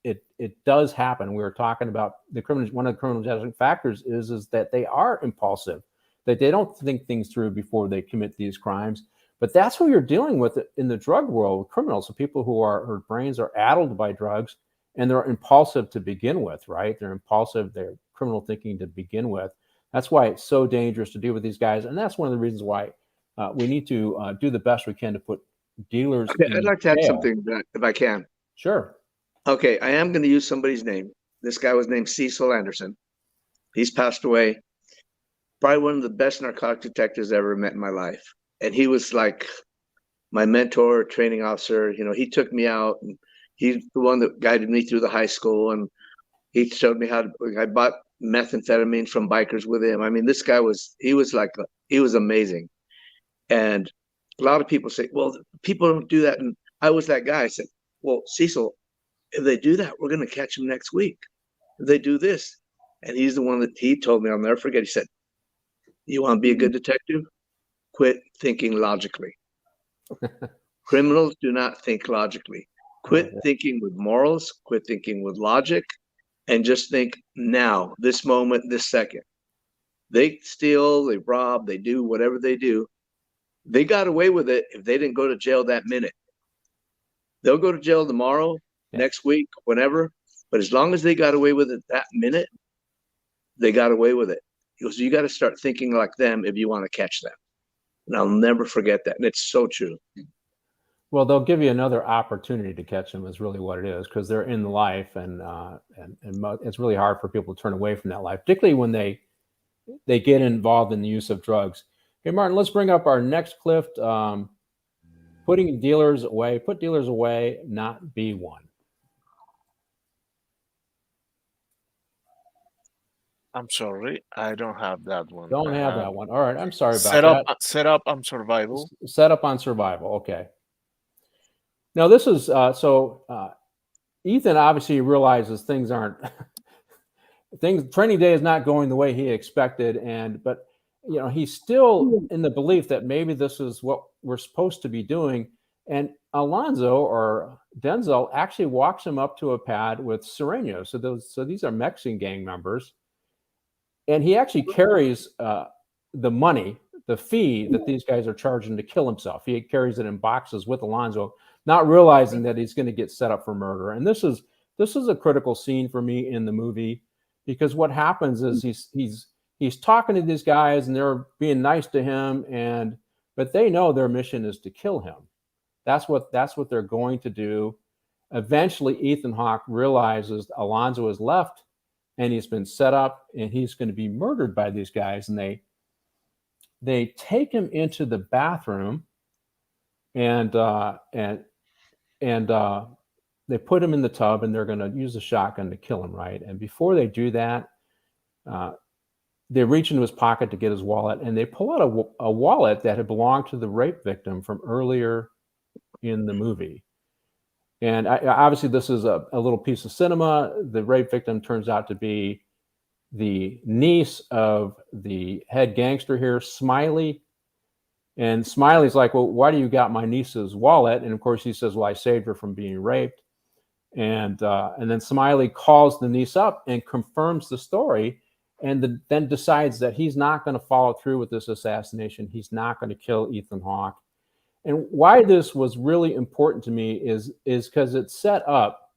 it does happen. We were talking about the criminals. One of the criminal factors is that they are impulsive, that they don't think things through before they commit these crimes. But that's who you're dealing with in the drug world, with criminals, so people whose brains are addled by drugs, and they're impulsive to begin with, right? They're impulsive, they're criminal thinking to begin with. That's why it's so dangerous to deal with these guys. And that's one of the reasons why we need to do the best we can to put dealers in I'd like to add jail. something, if I can. Sure. Okay, I am going to use somebody's name. This guy was named Cecil Anderson. He's passed away. Probably one of the best narcotic detectives I ever met in my life. And he was like my mentor, training officer. You know, he took me out, and he's the one that guided me through the high school. And he showed me I bought methamphetamine from bikers with him. I mean, this guy he was amazing. And a lot of people say, well, people don't do that. And I was that guy. I said, well, Cecil, if they do that, we're going to catch them next week. If they do this. And he's the one that he told me, I'll never forget. He said, you want to be a good detective? Quit thinking logically. Criminals do not think logically. Quit thinking with morals, quit thinking with logic, and just think now, this moment, this second. They steal, they rob, they do whatever they do. They got away with it if they didn't go to jail that minute. They'll go to jail tomorrow, next week, whenever. But as long as they got away with it that minute, they got away with it. He goes, you got to start thinking like them if you want to catch them. And I'll never forget that. And it's so true. Well, they'll give you another opportunity to catch them is really what it is, because they're in the life, and it's really hard for people to turn away from that life, particularly when they get involved in the use of drugs. Okay, Martin, let's bring up our next clip. Putting dealers away. Put dealers away, not be one. I'm sorry, I don't have that one. Don't have that one. All right, I'm sorry about that. Set up on survival. Set up on survival. Okay. Now this is Ethan obviously realizes things aren't training day is not going the way he expected, but you know, he's still in the belief that maybe this is what we're supposed to be doing. And Alonzo or Denzel actually walks him up to a pad with Sereno. So these are Mexican gang members. And he actually carries the money, the fee that these guys are charging to kill himself. He carries it in boxes with Alonzo, not realizing that he's going to get set up for murder. And this is a critical scene for me in the movie, because what happens is he's talking to these guys and they're being nice to him, but they know their mission is to kill him. That's what they're going to do. Eventually, Ethan Hawke realizes Alonzo has left, and he's been set up, and he's going to be murdered by these guys. And they take him into the bathroom, and they put him in the tub, and they're going to use a shotgun to kill him, right? And before they do that, they reach into his pocket to get his wallet, and they pull out a wallet that had belonged to the rape victim from earlier in the movie. And obviously, this is a little piece of cinema. The rape victim turns out to be the niece of the head gangster here, Smiley. And Smiley's like, well, why do you got my niece's wallet? And of course, he says, well, I saved her from being raped. And then Smiley calls the niece up and confirms the story, and then decides that he's not going to follow through with this assassination. He's not going to kill Ethan Hawke. And why this was really important to me is because it's set up,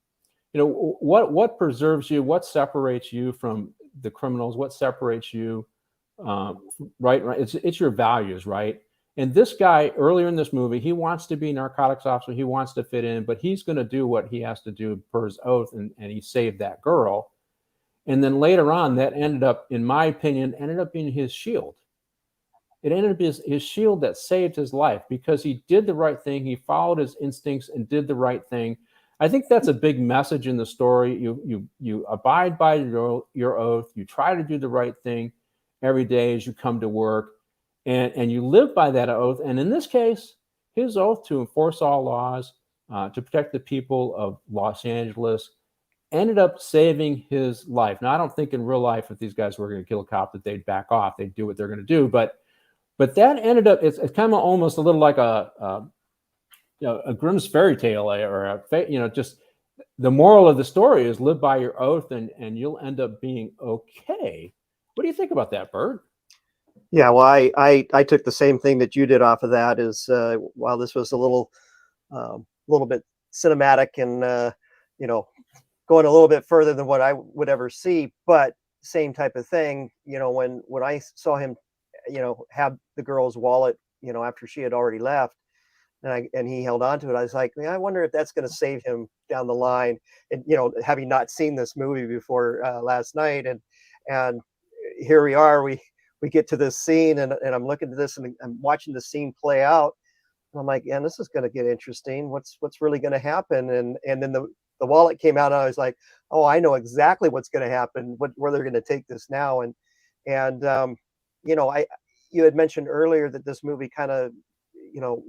you know, what preserves you, what separates you from the criminals, what separates you, right? It's your values, right? And this guy earlier in this movie, he wants to be a narcotics officer, he wants to fit in, but he's going to do what he has to do per his oath, and he saved that girl. And then later on, that ended up, in my opinion, being his shield. It ended up being his shield that saved his life, because he did the right thing. He followed his instincts and did the right thing. I think that's a big message in the story. You abide by your oath. You try to do the right thing every day as you come to work, and you live by that oath. And in this case, his oath to enforce all laws, to protect the people of Los Angeles, ended up saving his life. Now, I don't think in real life, if these guys were going to kill a cop, that they'd back off. They'd do what they're going to do. But that ended up, it's kind of almost a little like a Grimm's fairy tale, or just the moral of the story is live by your oath, and you'll end up being okay. What do you think about that, Bert? Yeah, well, I took the same thing that you did off of that. Is while this was a little bit cinematic and going a little bit further than what I would ever see, but same type of thing. When I saw him, have the girl's wallet, after she had already left, and he held on to it, I was like, I wonder if that's going to save him down the line. And having not seen this movie before last night, and here we are, we get to this scene, and I'm looking at this, and I'm watching the scene play out. And I'm like, yeah, this is going to get interesting. What's really going to happen? And then the wallet came out, and I was like, oh, I know exactly what's going to happen, where they're going to take this now. And you had mentioned earlier that this movie kind of,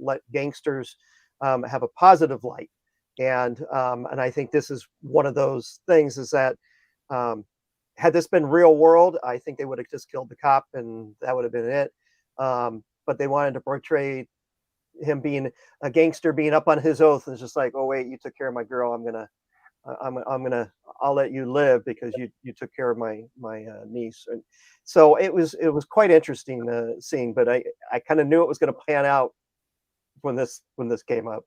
let gangsters have a positive light. And I think this is one of those things, is that had this been real world, I think they would have just killed the cop and that would have been it. But they wanted to portray him being a gangster, being up on his oath, and it's just like, oh wait, you took care of my girl, I'll let you live because you took care of my niece. And so it was quite interesting seeing, but I kind of knew it was going to pan out when this came up.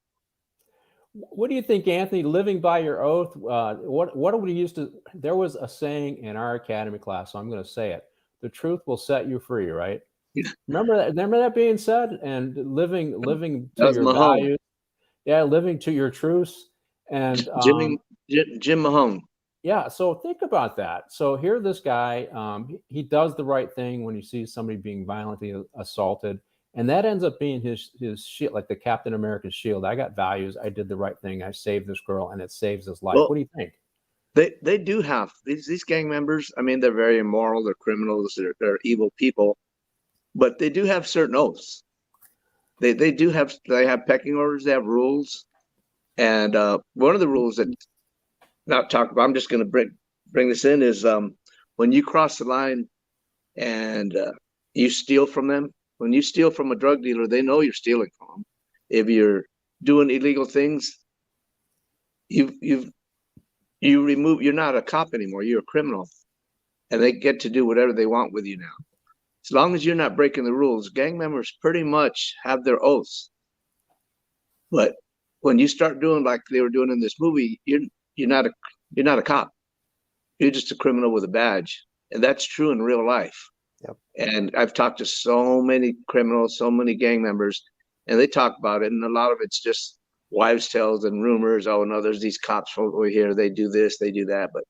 What do you think, Anthony? Living by your oath. What do we used to? There was a saying in our academy class, so I'm going to say it: "The truth will set you free." Right? Yeah. Remember that being said, and living to your values. Yeah, living to your truths. And Jim Mahone. Yeah, so think about that. So here, this guy, he does the right thing when he sees somebody being violently assaulted. And that ends up being his shield, like the Captain America shield. I got values. I did the right thing. I saved this girl, and it saves his life. Well, what do you think? They do have these gang members. I mean, they're very immoral. They're criminals. They're evil people, but they do have certain oaths. They have pecking orders. They have rules, and one of the rules that not talk about, I'm just going to bring this in, is when you cross the line and you steal from them. When you steal from a drug dealer, they know you're stealing from them. If you're doing illegal things, you're not a cop anymore. You're a criminal, and they get to do whatever they want with you now. As long as you're not breaking the rules, gang members pretty much have their oaths. But when you start doing like they were doing in this movie, you're not a cop. You're just a criminal with a badge, and that's true in real life. Yep. And I've talked to so many criminals, so many gang members, and they talk about it. And a lot of it's just wives' tales and rumors. Oh, no, there's these cops over here. They do this, they do that. But,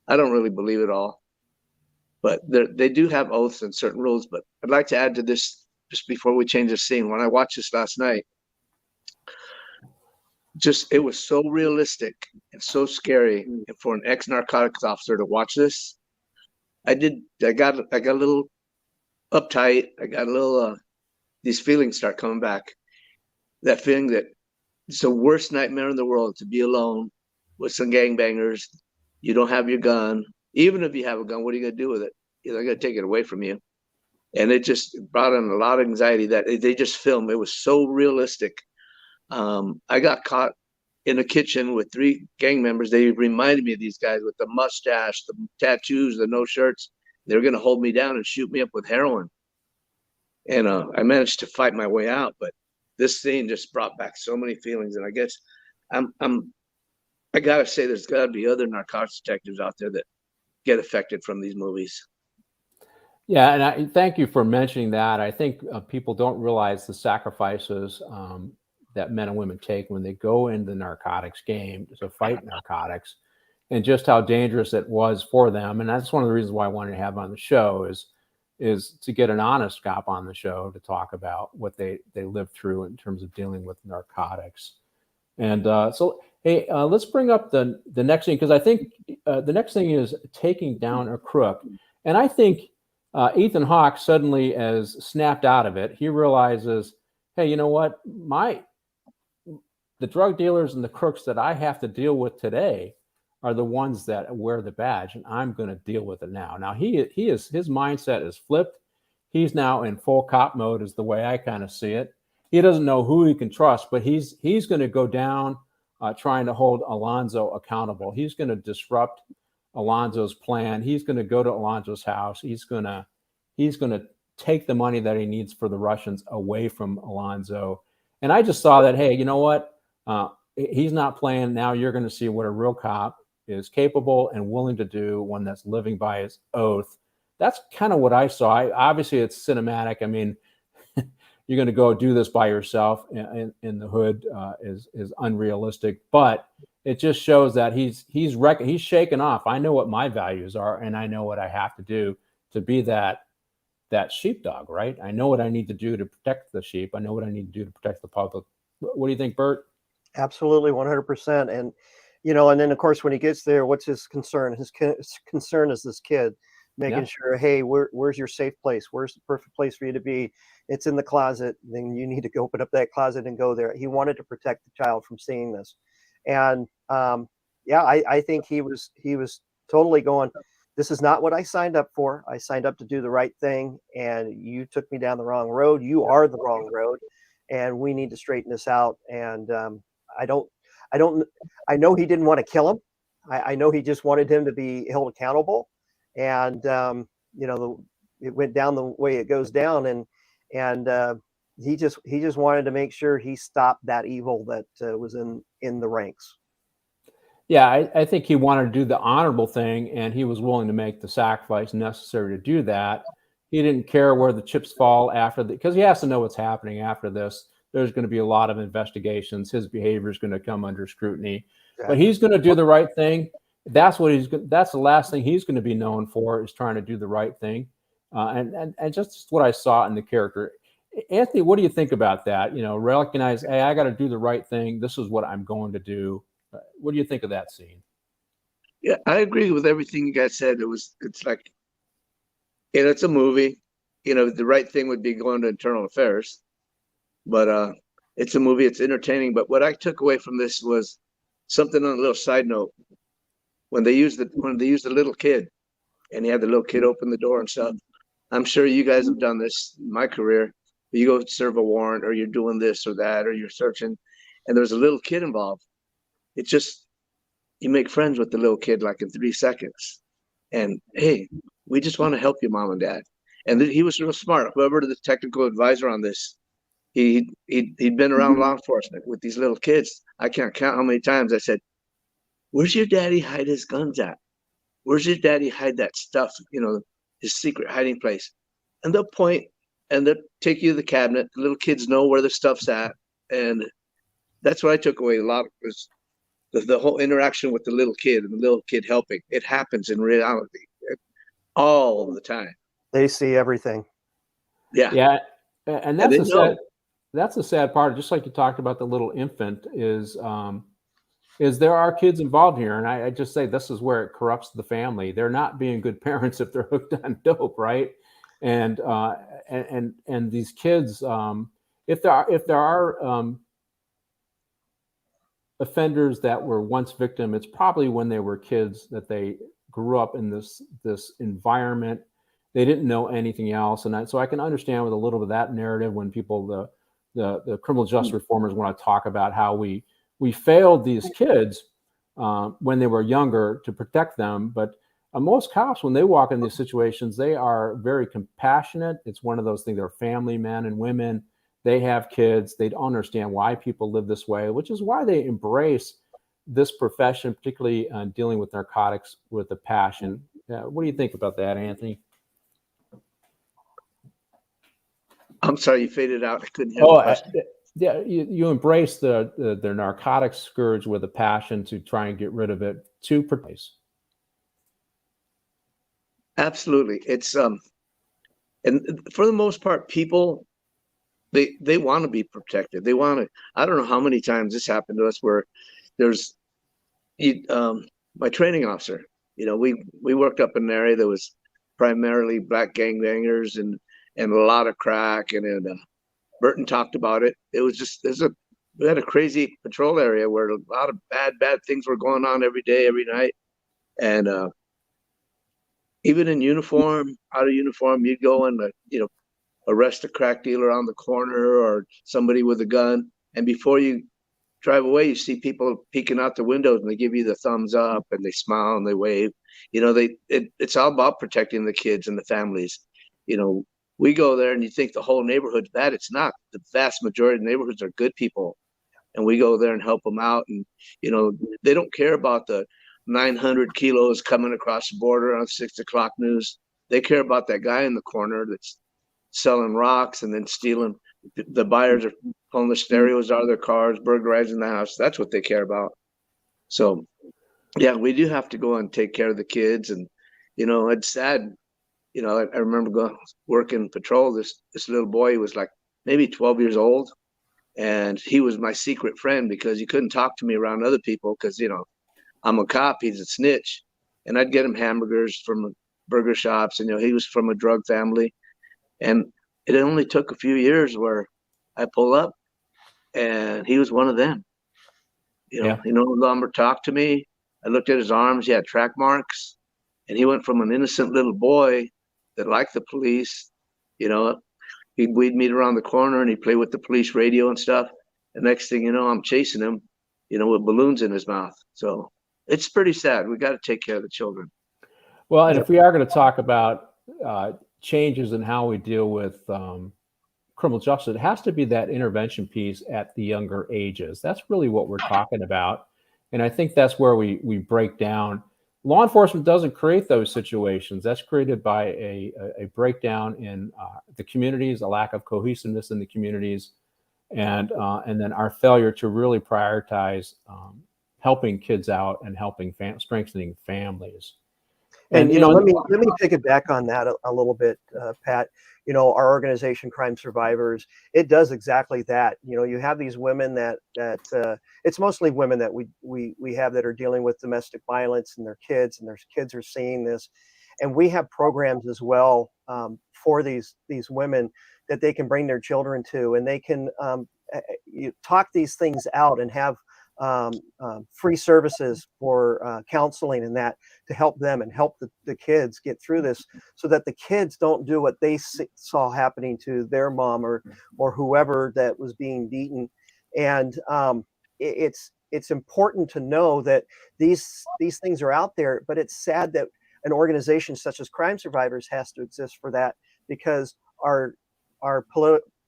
I don't really believe it all. But they do have oaths and certain rules. But I'd like to add to this just before we change the scene. When I watched this last night, it was so realistic and so scary. And for an ex-narcotics officer to watch this, I got a little uptight. I got a little, these feelings start coming back. That feeling that it's the worst nightmare in the world to be alone with some gangbangers. You don't have your gun. Even if you have a gun, what are you going to do with it? They're going to take it away from you. And it just brought on a lot of anxiety that they just filmed. It was so realistic. I got caught in a kitchen with 3 gang members. They reminded me of these guys with the mustache, the tattoos, the no shirts. They were going to hold me down and shoot me up with heroin. And I managed to fight my way out. But this scene just brought back so many feelings. And I guess I got to say, there's got to be other narcotics detectives out there that get affected from these movies. Yeah, and I thank you for mentioning that. I think people don't realize the sacrifices that men and women take when they go into the narcotics game to fight narcotics, and just how dangerous it was for them. And that's one of the reasons why I wanted to have on the show is to get an honest cop on the show to talk about what they lived through in terms of dealing with narcotics. And so Hey, let's bring up the next thing, because I think the next thing is taking down a crook, and I think Ethan Hawke suddenly has snapped out of it. He realizes, hey, you know what? The drug dealers and the crooks that I have to deal with today are the ones that wear the badge, and I'm going to deal with it now. Now his mindset is flipped. He's now in full cop mode, is the way I kind of see it. He doesn't know who he can trust, but he's going to go down trying to hold Alonzo accountable. He's going to disrupt Alonzo's plan. He's going to go to Alonzo's house. He's going to take the money that he needs for the Russians away from Alonzo. And I just saw that, hey, you know what? He's not playing. Now you're going to see what a real cop is capable and willing to do, one that's living by his oath. That's kind of what I saw. Obviously, it's cinematic. I mean, you're going to go do this by yourself in the hood is unrealistic, but it just shows that he's shaken off. I know what my values are, and I know what I have to do to be that sheepdog, right? I know what I need to do to protect the sheep. I know what I need to do to protect the public. What do you think, Bert? Absolutely, 100%. And and then of course when he gets there, what's his concern? His concern is this kid, making sure, hey, where's your safe place? Where's the perfect place for you to be? It's in the closet. Then you need to go open up that closet and go there. He wanted to protect the child from seeing this, and I think he was totally going, this is not what I signed up for. I signed up to do the right thing, and you took me down the wrong road. You are the wrong road, and we need to straighten this out. And I know he didn't want to kill him. I know he just wanted him to be held accountable. And it went down the way it goes down, and he just wanted to make sure he stopped that evil that was in the ranks. Yeah, I think he wanted to do the honorable thing, and he was willing to make the sacrifice necessary to do that. He didn't care where the chips fall after because he has to know what's happening after this. There's going to be a lot of investigations. His behavior is going to come under scrutiny, but he's going to do the right thing. That's the last thing he's going to be known for, is trying to do the right thing. And just what I saw in the character. Anthony, what do you think about that? Recognize, hey, I got to do the right thing. This is what I'm going to do. What do you think of that scene? Yeah, I agree with everything you guys said. It's like, it's a movie. The right thing would be going to internal affairs, but it's a movie. It's entertaining. But what I took away from this was something on a little side note. When they used the little kid, and he had the little kid open the door and stuff. I'm sure you guys have done this in my career. You go serve a warrant, or you're doing this or that, or you're searching, and there's a little kid involved. It's just, you make friends with the little kid like in 3 seconds. And hey, we just want to help you, mom and dad. And he was real smart. Whoever the technical advisor on this, he'd been around law enforcement with these little kids. I can't count how many times I said, where's your daddy hide his guns at? Where's your daddy hide that stuff? His secret hiding place. And they'll point and they'll take you to the cabinet. The little kids know where the stuff's at. And that's what I took away a lot, was the whole interaction with the little kid and the little kid helping. It happens in reality all the time. They see everything. Yeah. Yeah. And that's a sad part. Just like you talked about the little infant, is there are kids involved here. And I just say this is where it corrupts the family. They're not being good parents if they're hooked on dope, right? And these kids, if there are offenders that were once victim, it's probably when they were kids, that they grew up in this environment. They didn't know anything else. And so I can understand with a little bit of that narrative when people, the criminal justice reformers, want to talk about how we failed these kids when they were younger to protect them. But most cops, when they walk in these situations, they are very compassionate. It's one of those things. They're family men and women. They have kids. They don't understand why people live this way, which is why they embrace this profession, particularly dealing with narcotics with a passion. What do you think about that, Anthony? I'm sorry, you faded out. I couldn't hear the question. Yeah, you embrace the narcotics scourge with a passion to try and get rid of it to protect. Absolutely. It's and for the most part, people, they want to be protected. They want to. I don't know how many times this happened to us where there's my training officer. We worked up in an area that was primarily black gangbangers and a lot of crack, and Burton talked about it. It was just we had a crazy patrol area where a lot of bad things were going on every day, every night, and even in uniform, out of uniform, you'd go and arrest a crack dealer on the corner or somebody with a gun, and before you drive away, you see people peeking out the windows and they give you the thumbs up and they smile and they wave. It's all about protecting the kids and the families. We go there and you think the whole neighborhood's bad. It's not. The vast majority of the neighborhoods are good people, and we go there and help them out. And they don't care about the 900 kilos coming across the border on 6 o'clock news. They care about that guy in the corner that's selling rocks and then stealing. The buyers are pulling the stereos out of their cars, burglarizing the house. That's what they care about. So, yeah, we do have to go and take care of the kids. And, it's sad. I remember working patrol. This little boy was like maybe 12 years old. And he was my secret friend because you couldn't talk to me around other people because, I'm a cop. He's a snitch. And I'd get him hamburgers from burger shops. And, he was from a drug family. And it only took a few years where I pull up and he was one of them. He no longer talked to me. I looked at his arms. He had track marks. And he went from an innocent little boy that liked the police. We'd meet around the corner and he'd play with the police radio and stuff. The next thing you know, I'm chasing him, with balloons in his mouth. So it's pretty sad. We got to take care of the children. Well, and if we are going to talk about changes in how we deal with criminal justice, it has to be that intervention piece at the younger ages. That's really what we're talking about. And I think that's where we break down. Law enforcement doesn't create those situations. That's created by a breakdown in the communities, a lack of cohesiveness in the communities, and then our failure to really prioritize helping kids out and helping strengthening families. And let me piggyback on that a little bit, Pat. Our organization, Crime Survivors, it does exactly that. You have these women that it's mostly women that we have that are dealing with domestic violence, and their kids are seeing this, and we have programs as well for these women that they can bring their children to, and they can talk these things out and have free services for counseling and that to help them and help the kids get through this, so that the kids don't do what they saw happening to their mom or whoever that was being beaten. And it's important to know that these things are out there, but it's sad that an organization such as Crime Survivors has to exist for that, because our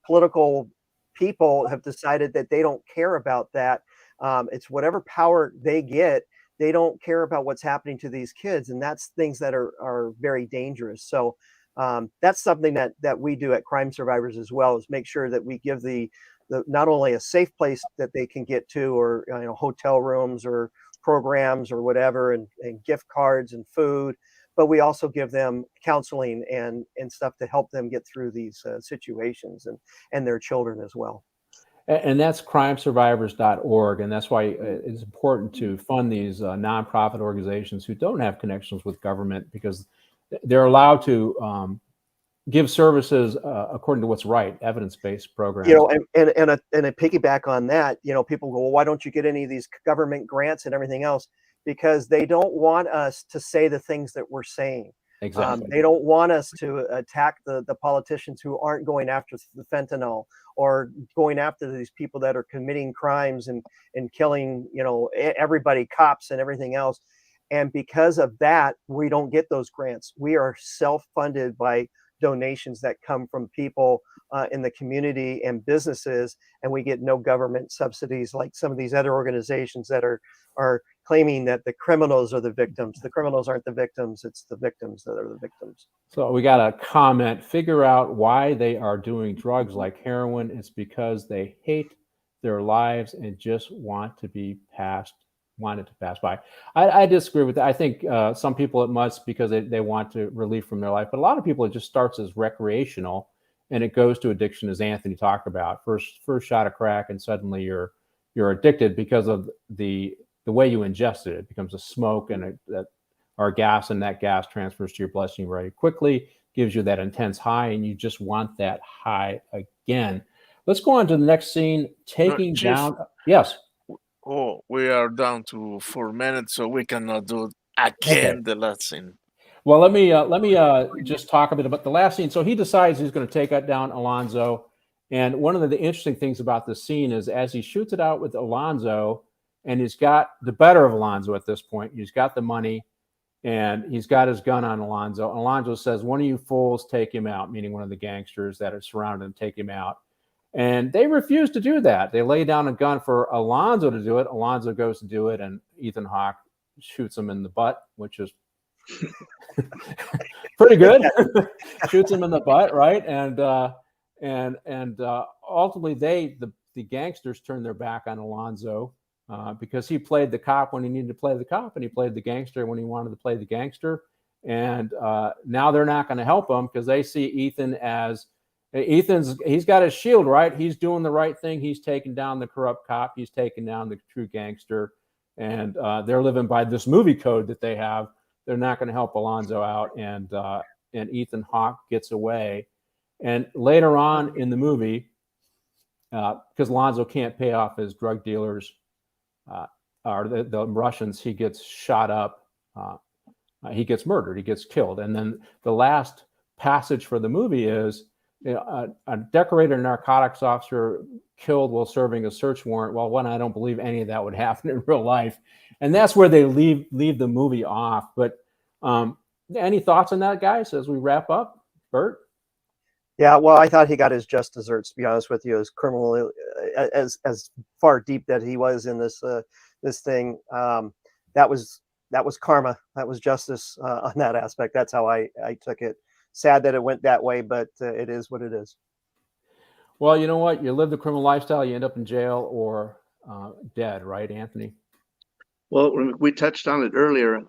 political people have decided that they don't care about that. It's whatever power they get. They don't care about what's happening to these kids, and that's things that are very dangerous. So that's something that we do at Crime Survivors as well, is make sure that we give the not only a safe place that they can get to, or hotel rooms or programs or whatever, and gift cards and food, but we also give them counseling and stuff to help them get through these situations, and their children as well. And that's crimesurvivors.org. And that's why it's important to fund these nonprofit organizations who don't have connections with government, because they're allowed to give services according to what's right, evidence-based programs. And a piggyback on that, people go, well, why don't you get any of these government grants and everything else? Because they don't want us to say the things that we're saying. Exactly. They don't want us to attack the politicians who aren't going after the fentanyl, or going after these people that are committing crimes and killing, everybody, cops and everything else. And because of that, we don't get those grants. We are self-funded by donations that come from people in the community and businesses, and we get no government subsidies like some of these other organizations that are claiming that the criminals are the victims. The criminals aren't the victims. It's the victims that are the victims. So we got a comment: figure out why they are doing drugs like heroin. It's because they hate their lives and just want it to pass by. I disagree with that. I think some people it must, because they want to relief from their life. But a lot of people, it just starts as recreational and it goes to addiction, as Anthony talked about. First shot of crack, and suddenly you're you're addicted because of the way you ingest it. It becomes a smoke or gas, and that gas transfers to your bloodstream very quickly, gives you that intense high, and you just want that high again. Let's go on to the next scene, taking Chief, down. Yes. Oh, we are down to 4 minutes, so we cannot do again the last scene. Well, let me just talk a bit about the last scene. So he decides he's going to take down Alonzo, and one of the interesting things about this scene is as he shoots it out with Alonzo, and he's got the better of Alonzo at this point. He's got the money, and he's got his gun on Alonzo. And Alonzo says, "One of you fools, take him out," meaning one of the gangsters that are surrounding him, take him out. And they refuse to do that. They lay down a gun for Alonzo to do it. Alonzo goes to do it, and Ethan Hawke shoots him in the butt, which is pretty good. Shoots him in the butt, right? And ultimately, the gangsters turn their back on Alonzo because he played the cop when he needed to play the cop, and he played the gangster when he wanted to play the gangster. And now they're not going to help him because they see Ethan as he's got his shield, right? He's doing the right thing. He's taking down the corrupt cop. He's taking down the true gangster. And they're living by this movie code that they have. They're not going to help Alonzo out. And Ethan Hawke gets away. And later on in the movie, because Alonzo can't pay off his drug dealers or the Russians, he gets shot up. He gets murdered. He gets killed. And then the last passage for the movie is, a decorated narcotics officer killed while serving a search warrant. Well, one, I don't believe any of that would happen in real life, and that's where they leave the movie off. But any thoughts on that, guys, as we wrap up, Bert? Yeah, well, I thought he got his just desserts. To be honest with you, as criminal as far deep that he was in this thing, that was karma. That was justice on that aspect. That's how I took it. Sad that it went that way, but it is what it is. Well, you know what? You live the criminal lifestyle, you end up in jail or dead, right, Anthony? Well, we touched on it earlier.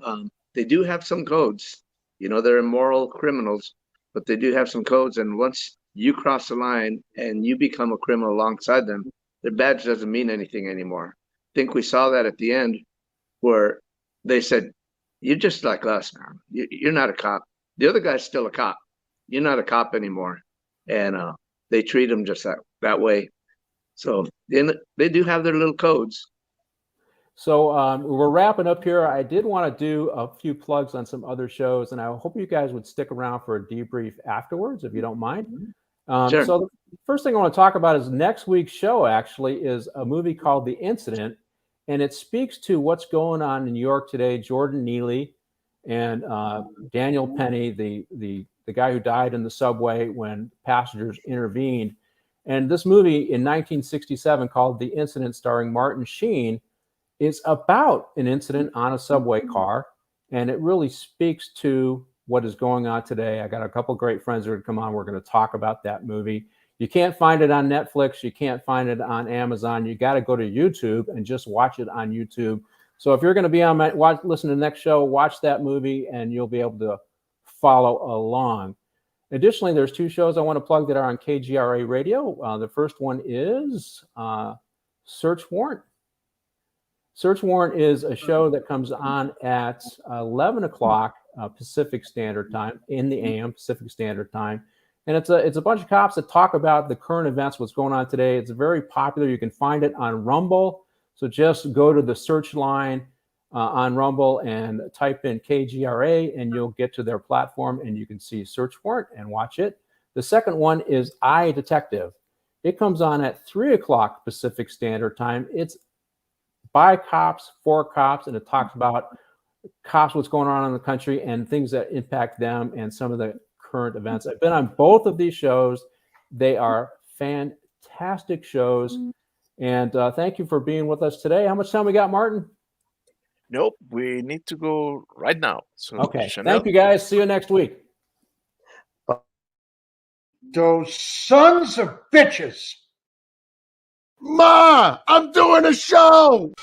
They do have some codes. They're immoral criminals, but they do have some codes. And once you cross the line and you become a criminal alongside them, their badge doesn't mean anything anymore. I think we saw that at the end where they said, "You're just like us, man. You're not a cop. The other guy's still a cop. You're not a cop anymore." And they treat him just that way. So they do have their little codes. So we're wrapping up here. I did want to do a few plugs on some other shows, and I hope you guys would stick around for a debrief afterwards, if you don't mind. Sure. So the first thing I want to talk about is next week's show actually is a movie called The Incident, and it speaks to what's going on in New York today. Jordan Neely and Daniel Penny, the guy who died in the subway when passengers intervened. And this movie in 1967 called The Incident, starring Martin Sheen, is about an incident on a subway car. And it really speaks to what is going on today. I got a couple great friends that are going to come on. We're going to talk about that movie. You can't find it on Netflix. You can't find it on Amazon. You got to go to YouTube and just watch it on YouTube. So if you're going to be on listen to the next show, watch that movie and you'll be able to follow along. Additionally, there's two shows I want to plug that are on KGRA Radio. The first one is Search Warrant. Search Warrant is a show that comes on at 11 o'clock Pacific Standard Time, in the AM Pacific Standard Time. And it's a bunch of cops that talk about the current events, what's going on today. It's very popular. You can find it on Rumble. So just go to the search line on Rumble and type in KGRA, and you'll get to their platform, and you can see Search Warrant and watch it. The second one is I, Detective. It comes on at 3 o'clock Pacific Standard Time. It's by cops, for cops, and it talks about cops, what's going on in the country, and things that impact them, and some of the current events. I've been on both of these shows. They are fantastic shows. And thank you for being with us today. How much time we got, Martin? Nope, we need to go right now. So okay, Chanel. Thank you, guys. See you next week. Those sons of bitches. Ma, I'm doing a show.